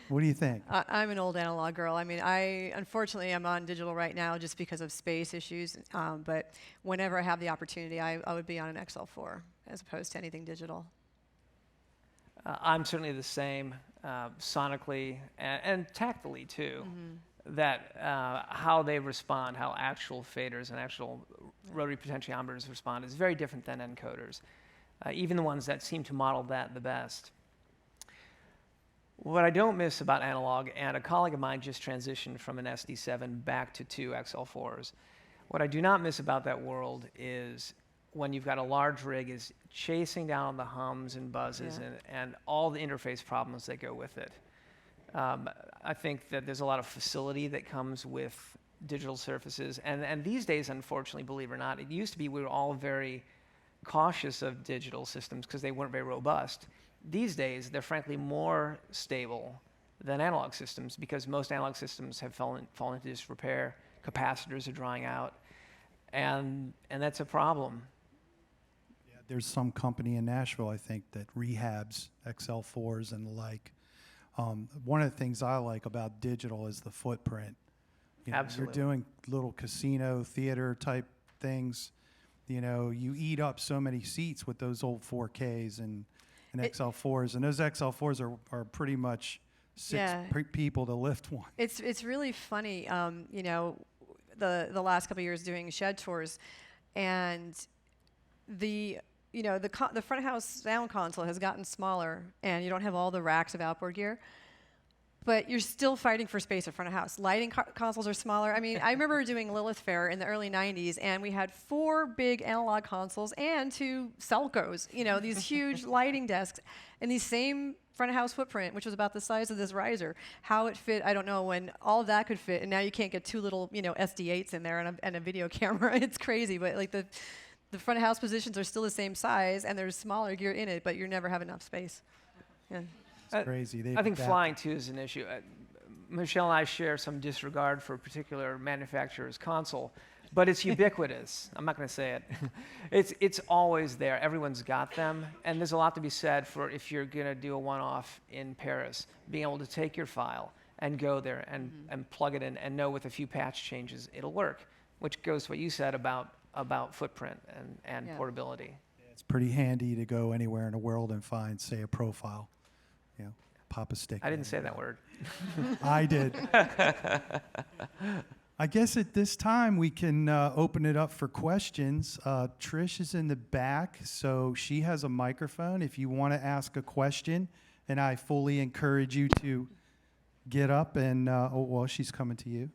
what do you think? I'm an old analog girl. I mean, unfortunately I'm on digital right now just because of space issues, but whenever I have the opportunity, I would be on an XL4 as opposed to anything digital. I'm certainly the same, sonically and tactily too. Mm-hmm. That how they respond, how actual faders and actual rotary potentiometers respond is very different than encoders, even the ones that seem to model that the best. What I don't miss about analog, and a colleague of mine just transitioned from an SD7 back to 2 XL4s, what I do not miss about that world is when you've got a large rig is chasing down the hums and buzzes and all the interface problems that go with it. I think that there's a lot of facility that comes with digital surfaces, and these days, unfortunately, believe it or not, it used to be we were all very cautious of digital systems because they weren't very robust. These days, they're frankly more stable than analog systems because most analog systems have fallen into disrepair. Capacitors are drying out, and that's a problem. Yeah, there's some company in Nashville, I think, that rehabs XL4s and the like. One of the things I like about digital is the footprint. Absolutely. You're doing little casino, theater type things. You eat up so many seats with those old 4Ks and XL4s. And those XL4s are pretty much six people to lift one. It's really funny, the last couple of years doing shed tours, and the front of house sound console has gotten smaller, and you don't have all the racks of outboard gear. but you're still fighting for space in front of house. Lighting consoles are smaller. I mean, I remember doing Lilith Fair in the early 90s, and we had 4 big analog consoles and 2 Selcos, you know, these huge lighting desks, and these same front of house footprint, which was about the size of this riser. How it fit, I don't know, when all of that could fit, and now you can't get 2 little, you know, SD8s in there and a video camera. It's crazy, but like the front of house positions are still the same size, and there's smaller gear in it, but you never have enough space. Yeah. It's crazy. I think flying too is an issue. Michelle and I share some disregard for a particular manufacturer's console, but it's ubiquitous. I'm not going to say it. It's always there. Everyone's got them, and there's a lot to be said for if you're going to do a one-off in Paris, being able to take your file and go there and plug it in and know with a few patch changes it'll work, which goes to what you said about footprint and portability. It's pretty handy to go anywhere in the world and find, say, a profile. You know, pop a stick. I didn't say that word. I did. I guess at this time we can open it up for questions. Trish is in the back, so she has a microphone if you want to ask a question, and I fully encourage you to get up and, she's coming to you.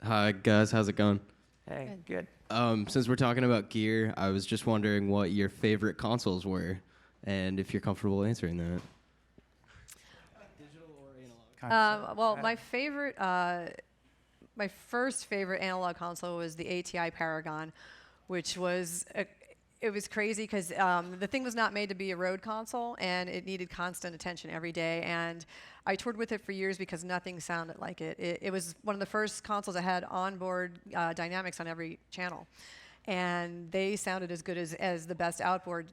Hi, guys. How's it going? Hey, good. Since we're talking about gear, I was just wondering what your favorite consoles were, and if you're comfortable answering that. Digital or analog? My first favorite analog console was the ATI Paragon, which was it was crazy because the thing was not made to be a road console, and it needed constant attention every day. And I toured with it for years because nothing sounded like it. It was one of the first consoles that had onboard dynamics on every channel, and they sounded as good as the best outboard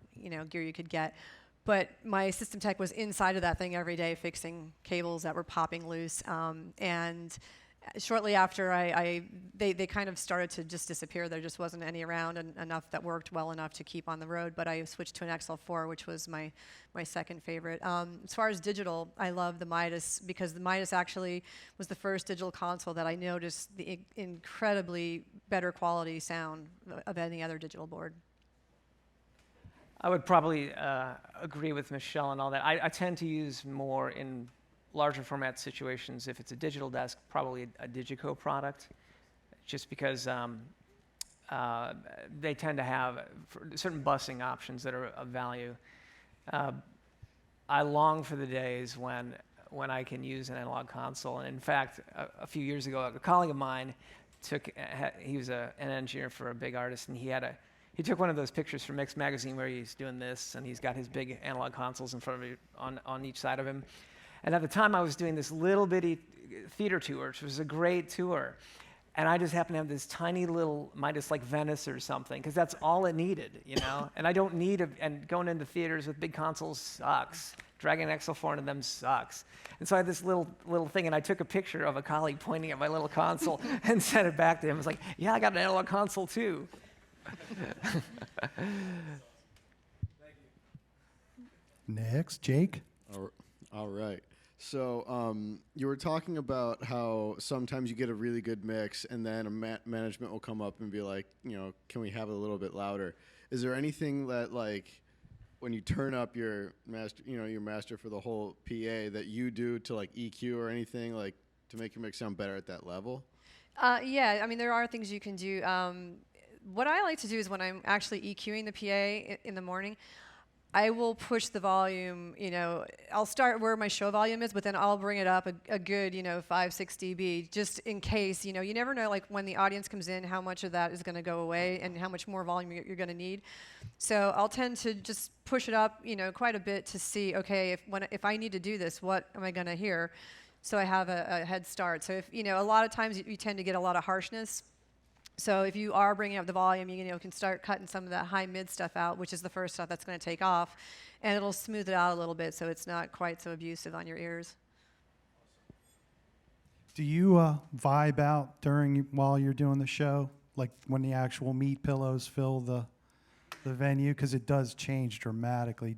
gear you could get. But my system tech was inside of that thing every day fixing cables that were popping loose. And shortly after, they kind of started to just disappear. There just wasn't any around enough that worked well enough to keep on the road. But I switched to an XL4, which was my second favorite. As far as digital, I love the Midas because the Midas actually was the first digital console that I noticed the incredibly better quality sound of any other digital board. I would probably agree with Michelle and all that. I tend to use more in larger format situations. If it's a digital desk, probably a Digico product, just because they tend to have certain busing options that are of value. I long for the days when I can use an analog console. And in fact, a few years ago, a colleague of mine he was an engineer for a big artist, and he took one of those pictures from Mix Magazine where he's doing this, and he's got his big analog consoles in front of him on each side of him. And at the time, I was doing this little bitty theater tour, which was a great tour. And I just happened to have this tiny little Midas like Venice or something, because that's all it needed, And I don't need and going into theaters with big consoles sucks. Dragging an XL4 into them sucks. And so I had this little thing, and I took a picture of a colleague pointing at my little console and sent it back to him. I was like, yeah, I got an analog console too. Next, Jake. All right. So you were talking about how sometimes you get a really good mix, and then management will come up and be like, can we have it a little bit louder? Is there anything that, like, when you turn up your master, your master for the whole PA, that you do to like EQ or anything like to make your mix sound better at that level? Yeah, I mean there are things you can do. What I like to do is when I'm actually EQing the PA in the morning, I will push the volume, I'll start where my show volume is, but then I'll bring it up a good, 5-6 dB, just in case, you never know, like when the audience comes in, how much of that is going to go away and how much more volume you're going to need. So I'll tend to just push it up, quite a bit to see, okay, if I need to do this, what am I going to hear? So I have a head start. So if, a lot of times you tend to get a lot of harshness. So if you are bringing up the volume, you can start cutting some of that high mid stuff out, which is the first stuff that's going to take off, and it'll smooth it out a little bit so it's not quite so abusive on your ears. Do you vibe out while you're doing the show, like when the actual meat pillows fill the venue? Because it does change dramatically.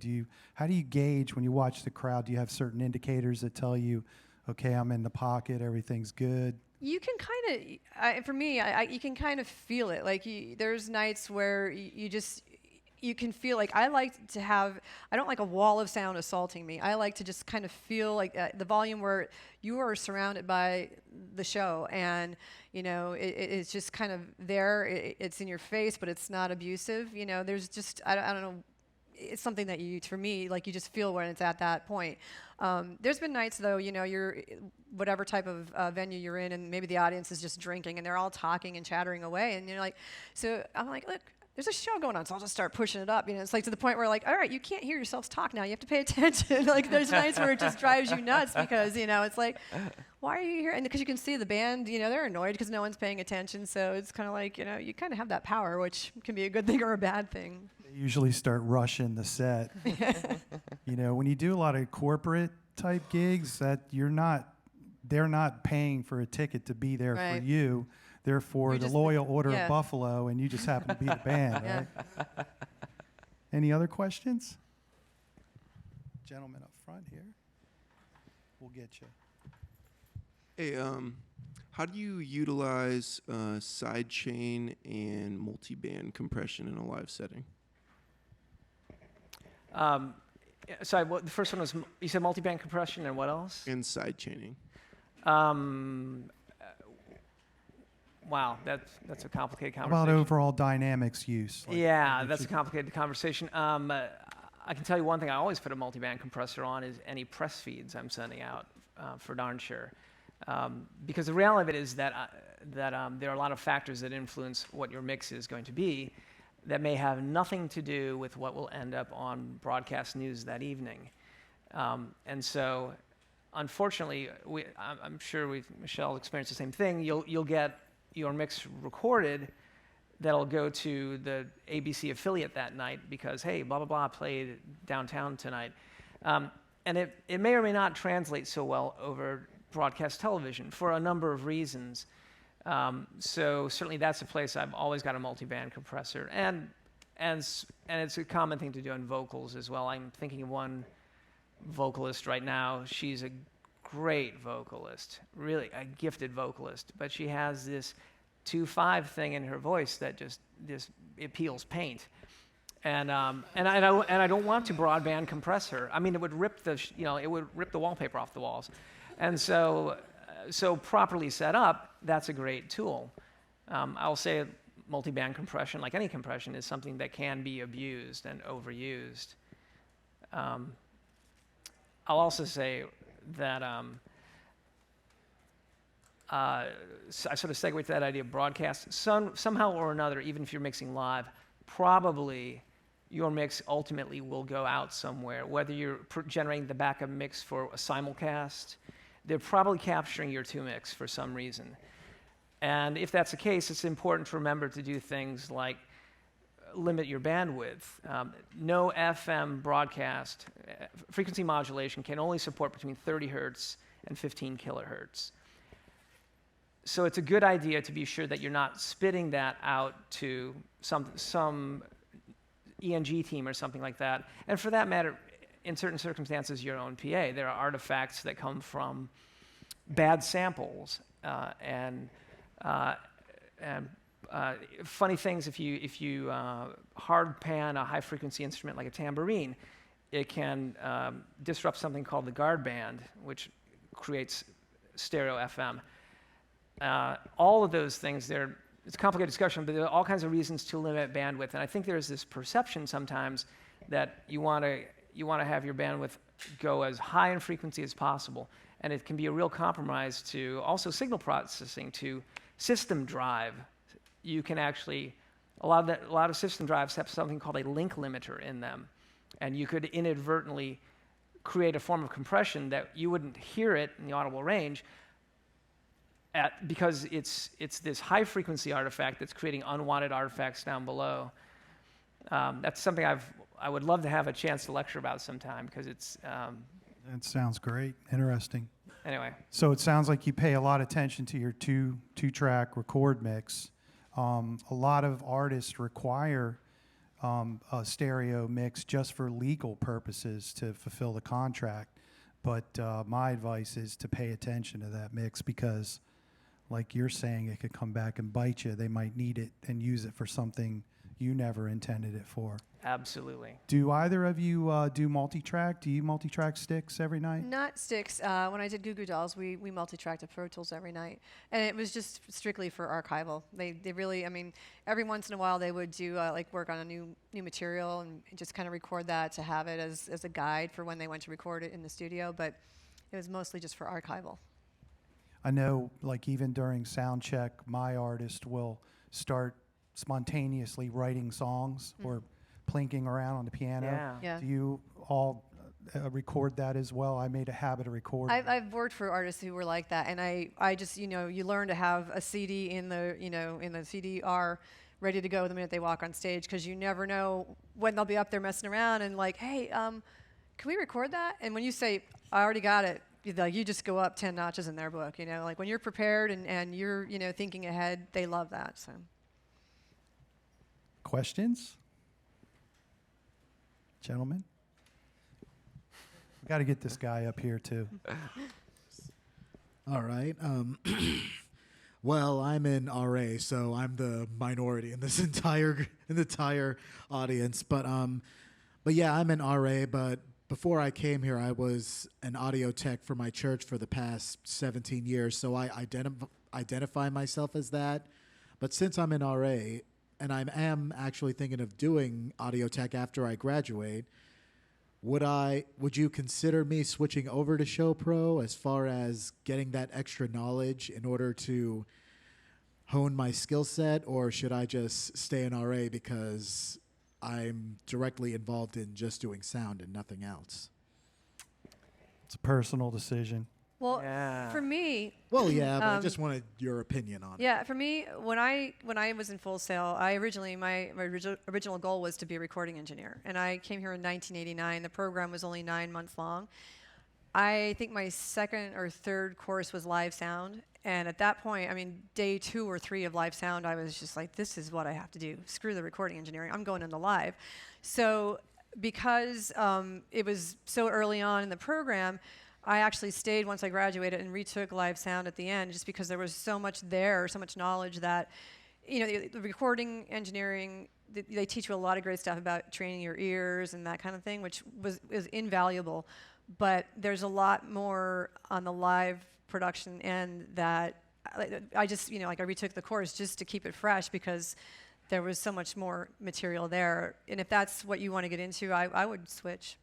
How do you gauge when you watch the crowd? Do you have certain indicators that tell you, okay, I'm in the pocket, everything's good? You can kind of, for me, you can kind of feel it. Like there's nights where you just, you can feel like I like to have, I don't like a wall of sound assaulting me. I like to just kind of feel like the volume where you are surrounded by the show, and it's just kind of there. It's in your face, but it's not abusive. There's just I don't know. It's something that for me, like you just feel when it's at that point. There's been nights though, you're whatever type of venue you're in, and maybe the audience is just drinking and they're all talking and chattering away, and you're like, so I'm like, look, there's a show going on, so I'll just start pushing it up. It's like to the point where like, all right, you can't hear yourselves talk now. You have to pay attention. Like there's nights where it just drives you nuts because it's like, why are you here? And because you can see the band, they're annoyed because no one's paying attention. So it's kind of like, you kind of have that power, which can be a good thing or a bad thing. They usually start rushing the set. When you do a lot of corporate type gigs, they're not paying for a ticket to be there for you. They're for the Loyal Order of Buffalo, and you just happen to be the band, right? Any other questions? Gentleman up front here. We'll get you. Hey, how do you utilize sidechain and multi-band compression in a live setting? Sorry, the first one was, you said multi-band compression and what else? And sidechaining. Wow, that's a complicated How conversation. about overall dynamics use? That's a complicated conversation. I can tell you one thing I always put a multi-band compressor on is any press feeds I'm sending out, for darn sure. Because the reality of it is that there are a lot of factors that influence what your mix is going to be that may have nothing to do with what will end up on broadcast news that evening. And so, unfortunately, I'm sure Michelle experienced the same thing. You'll get your mix recorded that'll go to the ABC affiliate that night because, hey, blah, blah, blah, played downtown tonight. And it may or may not translate so well over broadcast television for a number of reasons. So certainly that's a place I've always got a multi-band compressor. And it's a common thing to do on vocals as well. I'm thinking of one vocalist right now. She's a great vocalist, really a gifted vocalist, but she has this 2.5 thing in her voice that just it peels paint. And I don't want to broadband compress her. I mean, it would rip the wallpaper off the walls. And so properly set up, that's a great tool. I'll say multi-band compression, like any compression, is something that can be abused and overused. I'll also say that I sort of segue to that idea of broadcast. Somehow or another, even if you're mixing live, probably your mix ultimately will go out somewhere. Whether you're generating the backup mix for a simulcast, they're probably capturing your 2 mix for some reason. And if that's the case, it's important to remember to do things like limit your bandwidth. No FM broadcast frequency modulation can only support between 30 hertz and 15 kilohertz. So it's a good idea to be sure that you're not spitting that out to some ENG team or something like that. And for that matter, in certain circumstances, your own PA. There are artifacts that come from bad samples and funny things. If you hard pan a high frequency instrument like a tambourine, it can disrupt something called the guard band, which creates stereo FM. All of those things, it's a complicated discussion, but there are all kinds of reasons to limit bandwidth. And I think there's this perception sometimes that you want to have your bandwidth go as high in frequency as possible. And it can be a real compromise to also signal processing, to system drive. You can actually, a lot of system drives have something called a link limiter in them. And you could inadvertently create a form of compression that you wouldn't hear it in the audible range because it's this high frequency artifact that's creating unwanted artifacts down below. That's something I would love to have a chance to lecture about sometime because it's... That sounds great. Interesting. Anyway. So it sounds like you pay a lot of attention to your two-track record mix. A lot of artists require a stereo mix just for legal purposes to fulfill the contract. But my advice is to pay attention to that mix because, like you're saying, it could come back and bite you. They might need it and use it for something, you never intended it for. Absolutely. Do either of you do multi-track? Do you multi-track STYX every night? Not STYX. When I did Goo Goo Dolls, we multi-tracked to Pro Tools every night. And it was just strictly for archival. They really, I mean, every once in a while they would do like work on a new material and just kind of record that to have it as a guide for when they went to record it in the studio. But it was mostly just for archival. I know, like even during sound check, my artist will start spontaneously writing songs or plinking around on the piano. Yeah. Yeah. Do you all record that as well? I made a habit of recording. I've worked for artists who were like that, and I just, you know, you learn to have a CD in the, you know, in the CDR ready to go the minute they walk on stage, because you never know when they'll be up there messing around and like, hey, can we record that? And when you say, I already got it, you just go up 10 notches in their book, you know, like when you're prepared and you're, you know, thinking ahead, they love that. So. Questions? Gentlemen? We got to get this guy up here too. All right. Well, I'm in RA, so I'm the minority in this entire audience. But yeah, I'm in RA. But before I came here, I was an audio tech for my church for the past 17 years. So I identify myself as that. But since I'm in RA, and I am actually thinking of doing audio tech after I graduate, would you consider me switching over to Show Pro as far as getting that extra knowledge in order to hone my skill set, or should I just stay in RA because I'm directly involved in just doing sound and nothing else? It's a personal decision. Well, Yeah. for me, Well, yeah, but I just wanted your opinion on it. yeah, for me, when I was in Full Sail, I originally my original goal was to be a recording engineer, and I came here in 1989. The program was only 9 months long. I think my second or third course was live sound, and at that point, I mean, day 2 or 3 of live sound, I was just like, this is what I have to do. Screw the recording engineering. I'm going into live. So because it was so early on in the program, I actually stayed once I graduated and retook live sound at the end, just because there was so much there, so much knowledge that, you know, the recording engineering, they teach you a lot of great stuff about training your ears and that kind of thing, which is invaluable. But there's a lot more on the live production end that I just, you know, like I retook the course just to keep it fresh, because there was so much more material there. And if that's what you want to get into, I would switch.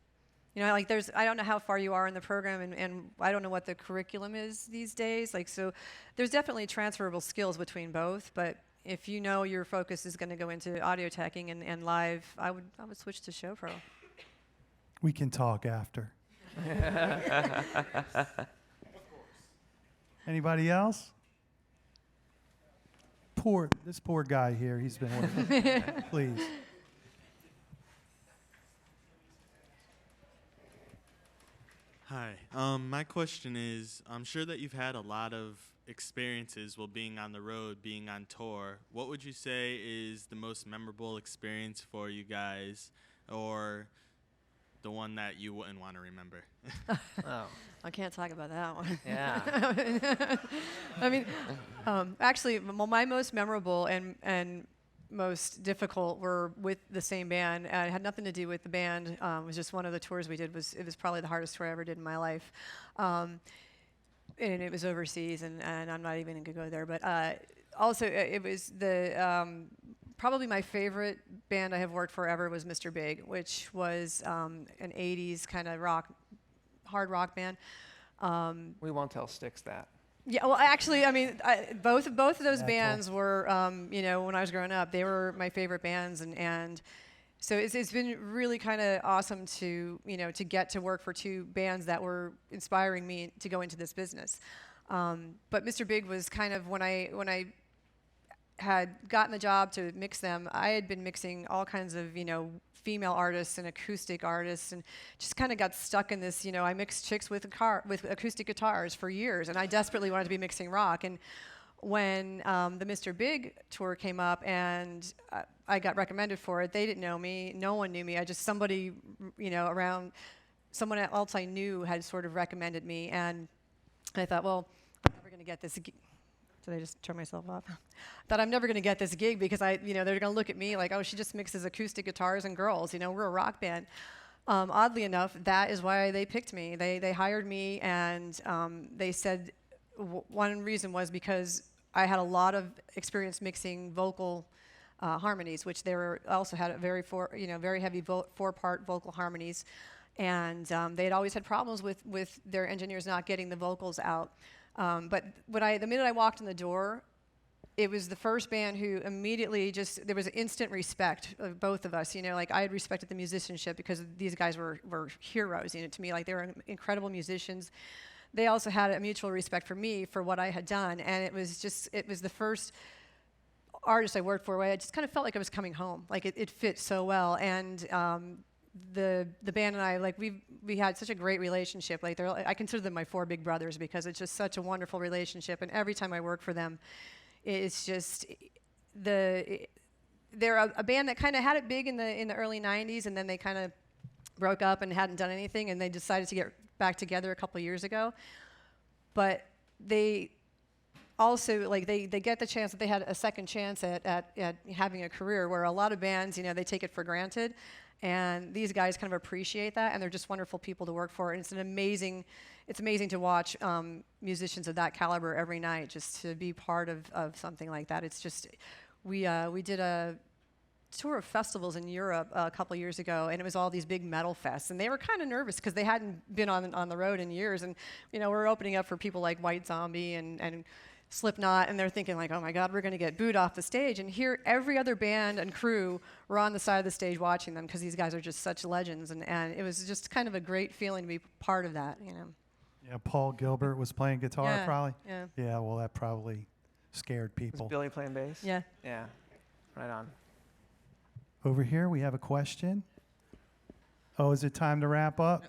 You know, like I don't know how far you are in the program, and I don't know what the curriculum is these days. Like, so there's definitely transferable skills between both, but if you know your focus is going to go into audio teching and live, I would switch to Show Pro. We can talk after. Anybody else? This poor guy here, he's been working. Please. Hi. My question is, I'm sure that you've had a lot of experiences while being on the road, being on tour. What would you say is the most memorable experience for you guys, or the one that you wouldn't want to remember? Oh. I can't talk about that one. Yeah. I mean, actually, my most memorable and most difficult were with the same band. It had nothing to do with the band. It was just one of the tours we did. It was probably the hardest tour I ever did in my life. And it was overseas, and I'm not even going to go there. But also, it was probably my favorite band I have worked for ever was Mr. Big, which was an 80s kind of hard rock band. We won't tell STYX that. Yeah, well, actually, I mean, both of those bands were, you know, when I was growing up, they were my favorite bands, and so it's been really kind of awesome to, you know, to get to work for two bands that were inspiring me to go into this business. But Mr. Big was kind of when I had gotten the job to mix them, I had been mixing all kinds of, you know, female artists and acoustic artists, and just kind of got stuck in this, you know, I mixed chicks with acoustic guitars for years, and I desperately wanted to be mixing rock. And when the Mr. Big tour came up and I got recommended for it, they didn't know me, no one knew me, somebody, you know, around, someone else I knew had sort of recommended me, and I thought, well, I'm never going to get this Did I just turn myself off? Thought I'm never going to get this gig because they're going to look at me like, oh, she just mixes acoustic guitars and girls. We're a rock band. Oddly enough, that is why they picked me. They hired me, and they said one reason was because I had a lot of experience mixing vocal harmonies, which they also had a very heavy four-part vocal harmonies, and they had always had problems with their engineers not getting the vocals out. But the minute I walked in the door, it was the first band who immediately there was instant respect of both of us. Like I had respected the musicianship because these guys were heroes, to me. Like they were incredible musicians. They also had a mutual respect for me for what I had done. And it was the first artist I worked for where I just kind of felt like I was coming home. Like it fit so well. And the band and I, like we had such a great relationship. Like I consider them my 4 big brothers because it's just such a wonderful relationship. And every time I work for them, it's just they're a band that kind of had it big in the early 90s, and then they kind of broke up and hadn't done anything, and they decided to get back together a couple years ago. But they also, like, they get the chance that they had a second chance at having a career, where a lot of bands, they take it for granted. And these guys kind of appreciate that, and they're just wonderful people to work for. And it's amazing to watch musicians of that caliber every night, just to be part of something like that. It's just, we did a tour of festivals in Europe a couple years ago, and it was all these big metal fests, and they were kind of nervous because they hadn't been on the road in years. And we're opening up for people like White Zombie and Slipknot, and they're thinking like, oh my God, we're going to get booed off the stage. And here, every other band and crew were on the side of the stage watching them because these guys are just such legends. And it was just kind of a great feeling to be part of that, Yeah, Paul Gilbert was playing guitar, probably. Yeah. Yeah, well, that probably scared people. Was Billy playing bass? Yeah. Yeah, right on. Over here, we have a question. Oh, is it time to wrap up?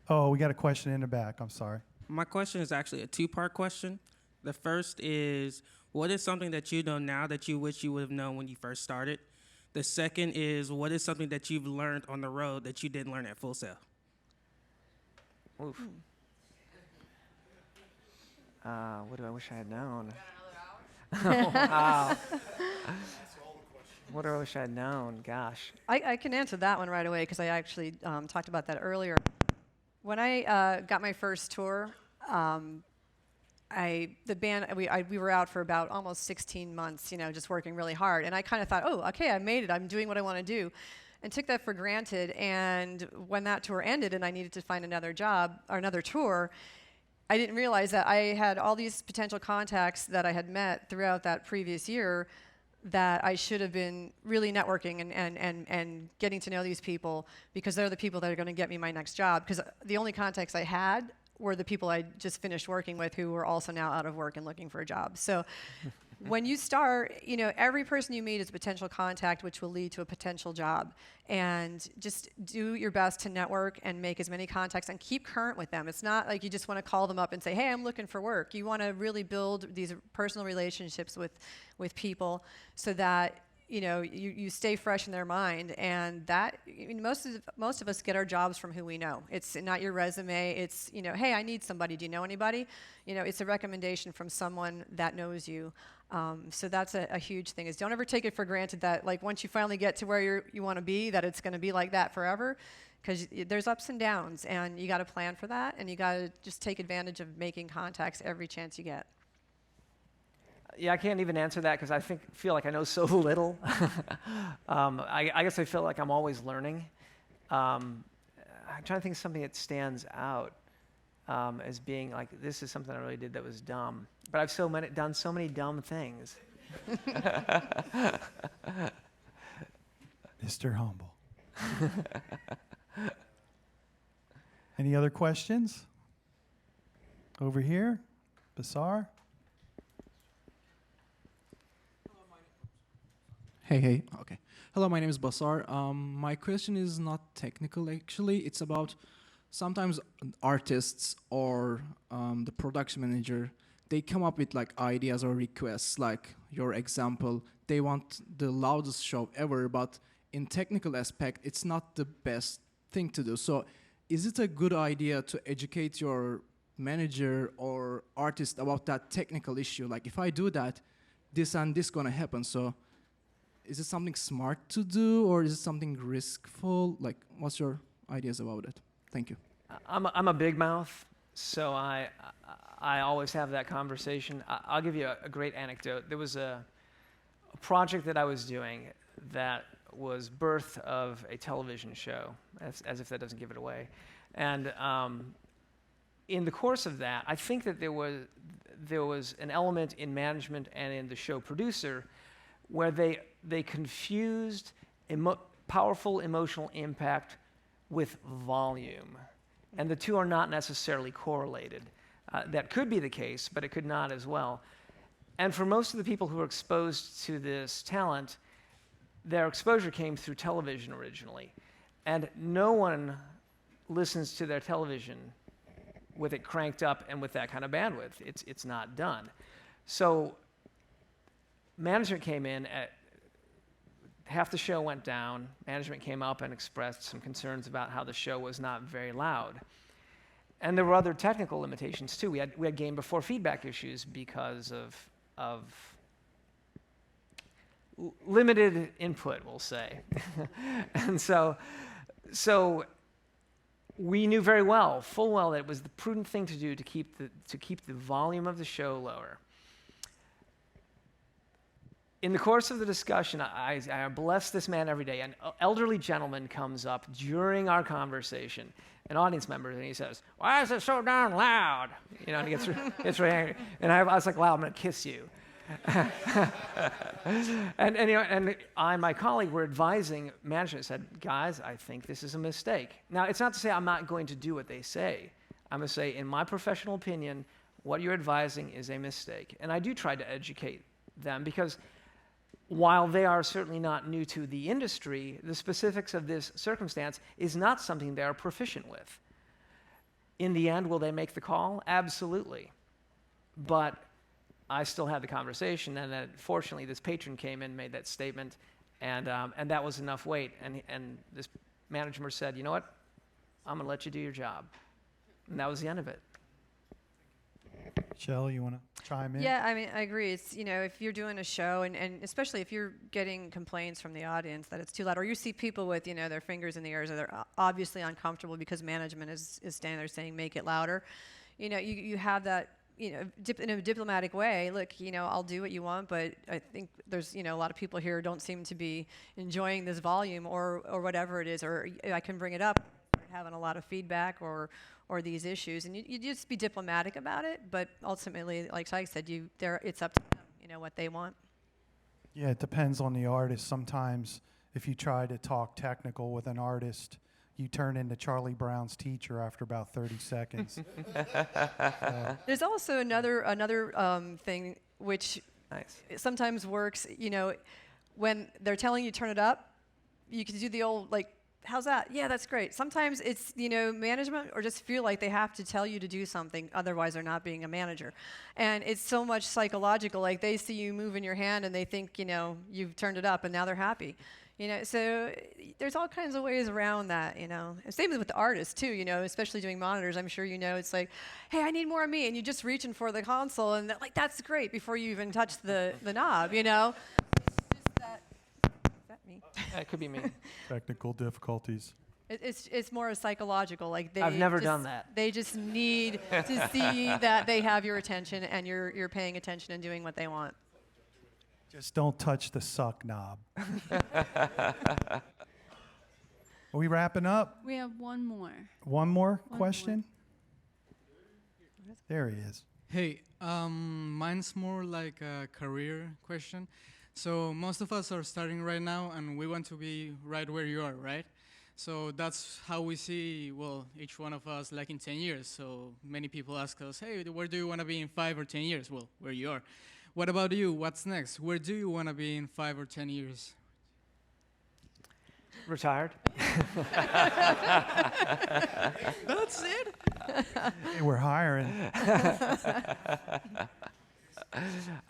Oh, we got a question in the back. I'm sorry. My question is actually a 2-part question. The first is, what is something that you know now that you wish you would have known when you first started? The second is, what is something that you've learned on the road that you didn't learn at Full Sail? Oof. What do I wish I had known? Wow. What do I wish I had known? Gosh. I can answer that one right away because I actually talked about that earlier. When I got my first tour, the band, we were out for about almost 16 months, just working really hard. And I kind of thought, oh, okay, I made it. I'm doing what I want to do. And took that for granted. And when that tour ended and I needed to find another job or another tour, I didn't realize that I had all these potential contacts that I had met throughout that previous year that I should have been really networking and getting to know these people, because they're the people that are going to get me my next job. Because the only contacts I had were the people I just finished working with, who were also now out of work and looking for a job. So when you start, every person you meet is a potential contact, which will lead to a potential job. And just do your best to network and make as many contacts and keep current with them. It's not like you just want to call them up and say, hey, I'm looking for work. You want to really build these personal relationships with people so that you stay fresh in their mind. And that, most of us get our jobs from who we know. It's not your resume. It's, hey, I need somebody. Do you know anybody? It's a recommendation from someone that knows you. So that's a huge thing, is don't ever take it for granted that, like, once you finally get to where you want to be, that it's going to be like that forever, because there's ups and downs, and you got to plan for that, and you got to just take advantage of making contacts every chance you get. Yeah, I can't even answer that because I feel like I know so little. I guess I feel like I'm always learning. I'm trying to think of something that stands out as being like, this is something I really did that was dumb. But I've done so many dumb things. Mr. Humble. Any other questions? Over here, Basar. Hey, okay. Hello, my name is Basar. My question is not technical, actually. It's about sometimes artists or the production manager, they come up with like ideas or requests, like your example, they want the loudest show ever, but in technical aspect, it's not the best thing to do. So is it a good idea to educate your manager or your artist about that technical issue. Like, if I do that, this and this gonna happen. So, is it something smart to do, or is it something riskful? Like, what's your ideas about it? Thank you. I'm a big mouth, so I always have that conversation. I'll give you a great anecdote. There was a project that I was doing that was birth of a television show, as if that doesn't give it away. And in the course of that, I think that there was an element in management and in the show producer where they confused powerful emotional impact with volume. And the two are not necessarily correlated. That could be the case, but it could not as well. And for most of the people who were exposed to this talent, their exposure came through television originally. And no one listens to their television with it cranked up and with that kind of bandwidth. It's not done. So management came in half the show went down. Management came up and expressed some concerns about how the show was not very loud. And there were other technical limitations too. We had game before feedback issues because of limited input, we'll say. And so we knew full well that it was the prudent thing to do to keep the volume of the show lower. In the course of the discussion, I bless this man every day. An elderly gentleman comes up during our conversation, an audience member, and he says, "Why is it so darn loud?" You know, and he gets really angry. And I was like, "Wow, I'm going to kiss you." and I and my colleague were advising management. Said, "Guys, I think this is a mistake." Now, it's not to say I'm not going to do what they say. I'm going to say, in my professional opinion, what you're advising is a mistake. And I do try to educate them because while they are certainly not new to the industry, the specifics of this circumstance is not something they are proficient with. In the end, will they make the call? Absolutely. But I still had the conversation, and then fortunately this patron came in, made that statement, and that was enough weight. And this manager said, "You know what? I'm going to let you do your job." And that was the end of it. Shell, you want to chime in? Yeah, I mean, I agree. It's, if you're doing a show, and especially if you're getting complaints from the audience that it's too loud, or you see people with, their fingers in the air, or they're obviously uncomfortable because management is standing there saying, make it louder. You have that, in a diplomatic way, look, I'll do what you want, but I think there's, a lot of people here who don't seem to be enjoying this volume or whatever it is, or I can bring it up, having a lot of feedback or these issues, and you just be diplomatic about it, but ultimately, like Tike said, it's up to them, what they want. Yeah, it depends on the artist. Sometimes if you try to talk technical with an artist, you turn into Charlie Brown's teacher after about 30 seconds. There's also another thing which sometimes works, when they're telling you turn it up, you can do the old, how's that? Yeah, that's great. Sometimes it's, management or just feel like they have to tell you to do something, otherwise they're not being a manager. And it's so much psychological, like they see you moving your hand and they think, you've turned it up and now they're happy. So there's all kinds of ways around that, And same with the artists too, especially doing monitors. I'm sure it's like, hey, I need more of me. And you're just reaching for the console and that's great before you even touch the knob, It's just that. It could be me. Technical difficulties. It's more psychological. I've never done that. They just need to see that they have your attention and you're paying attention and doing what they want. Just don't touch the suck knob. Are we wrapping up? We have one more. One more question? There he is. Hey, mine's more like a career question. So most of us are starting right now, and we want to be right where you are, right? So that's how we see, each one of us in 10 years. So many people ask us, hey, where do you want to be in 5 or 10 years? Well, where you are. What about you? What's next? Where do you want to be in 5 or 10 years? Retired. That's it? Hey, we're hiring.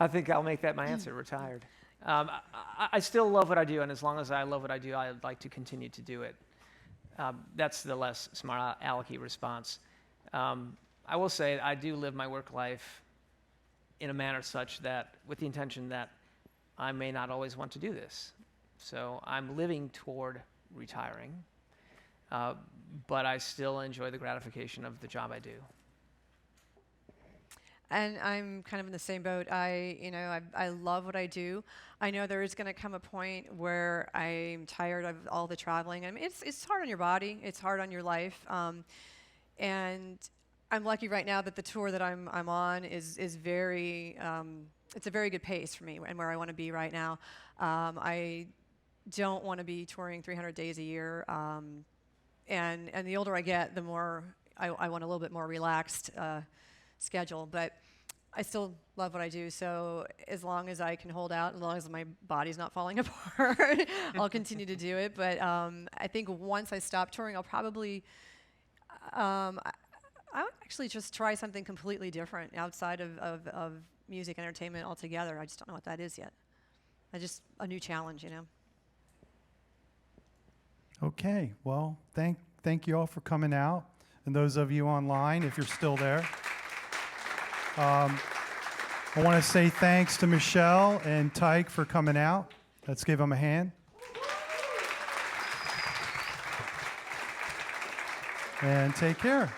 I think I'll make that my answer, retired. I still love what I do, and as long as I love what I do, I'd like to continue to do it. That's the less smart alecky response. I will say I do live my work life in a manner such that, with the intention that I may not always want to do this. So I'm living toward retiring, but I still enjoy the gratification of the job I do. And I'm kind of in the same boat. I love what I do. I know there is going to come a point where I'm tired of all the traveling. I mean, it's hard on your body. It's hard on your life. And I'm lucky right now that the tour that I'm on is very. It's a very good pace for me and where I want to be right now. I don't want to be touring 300 days a year. And the older I get, the more I want a little bit more relaxed schedule, but I still love what I do. So as long as I can hold out, as long as my body's not falling apart, I'll continue to do it. But I think once I stop touring, I'll probably, I would actually just try something completely different outside of music entertainment altogether. I just don't know what that is yet. A new challenge, you know. Okay, well, thank you all for coming out, and those of you online, if you're still there. I want to say thanks to Michelle and Tike for coming out. Let's give them a hand. And take care.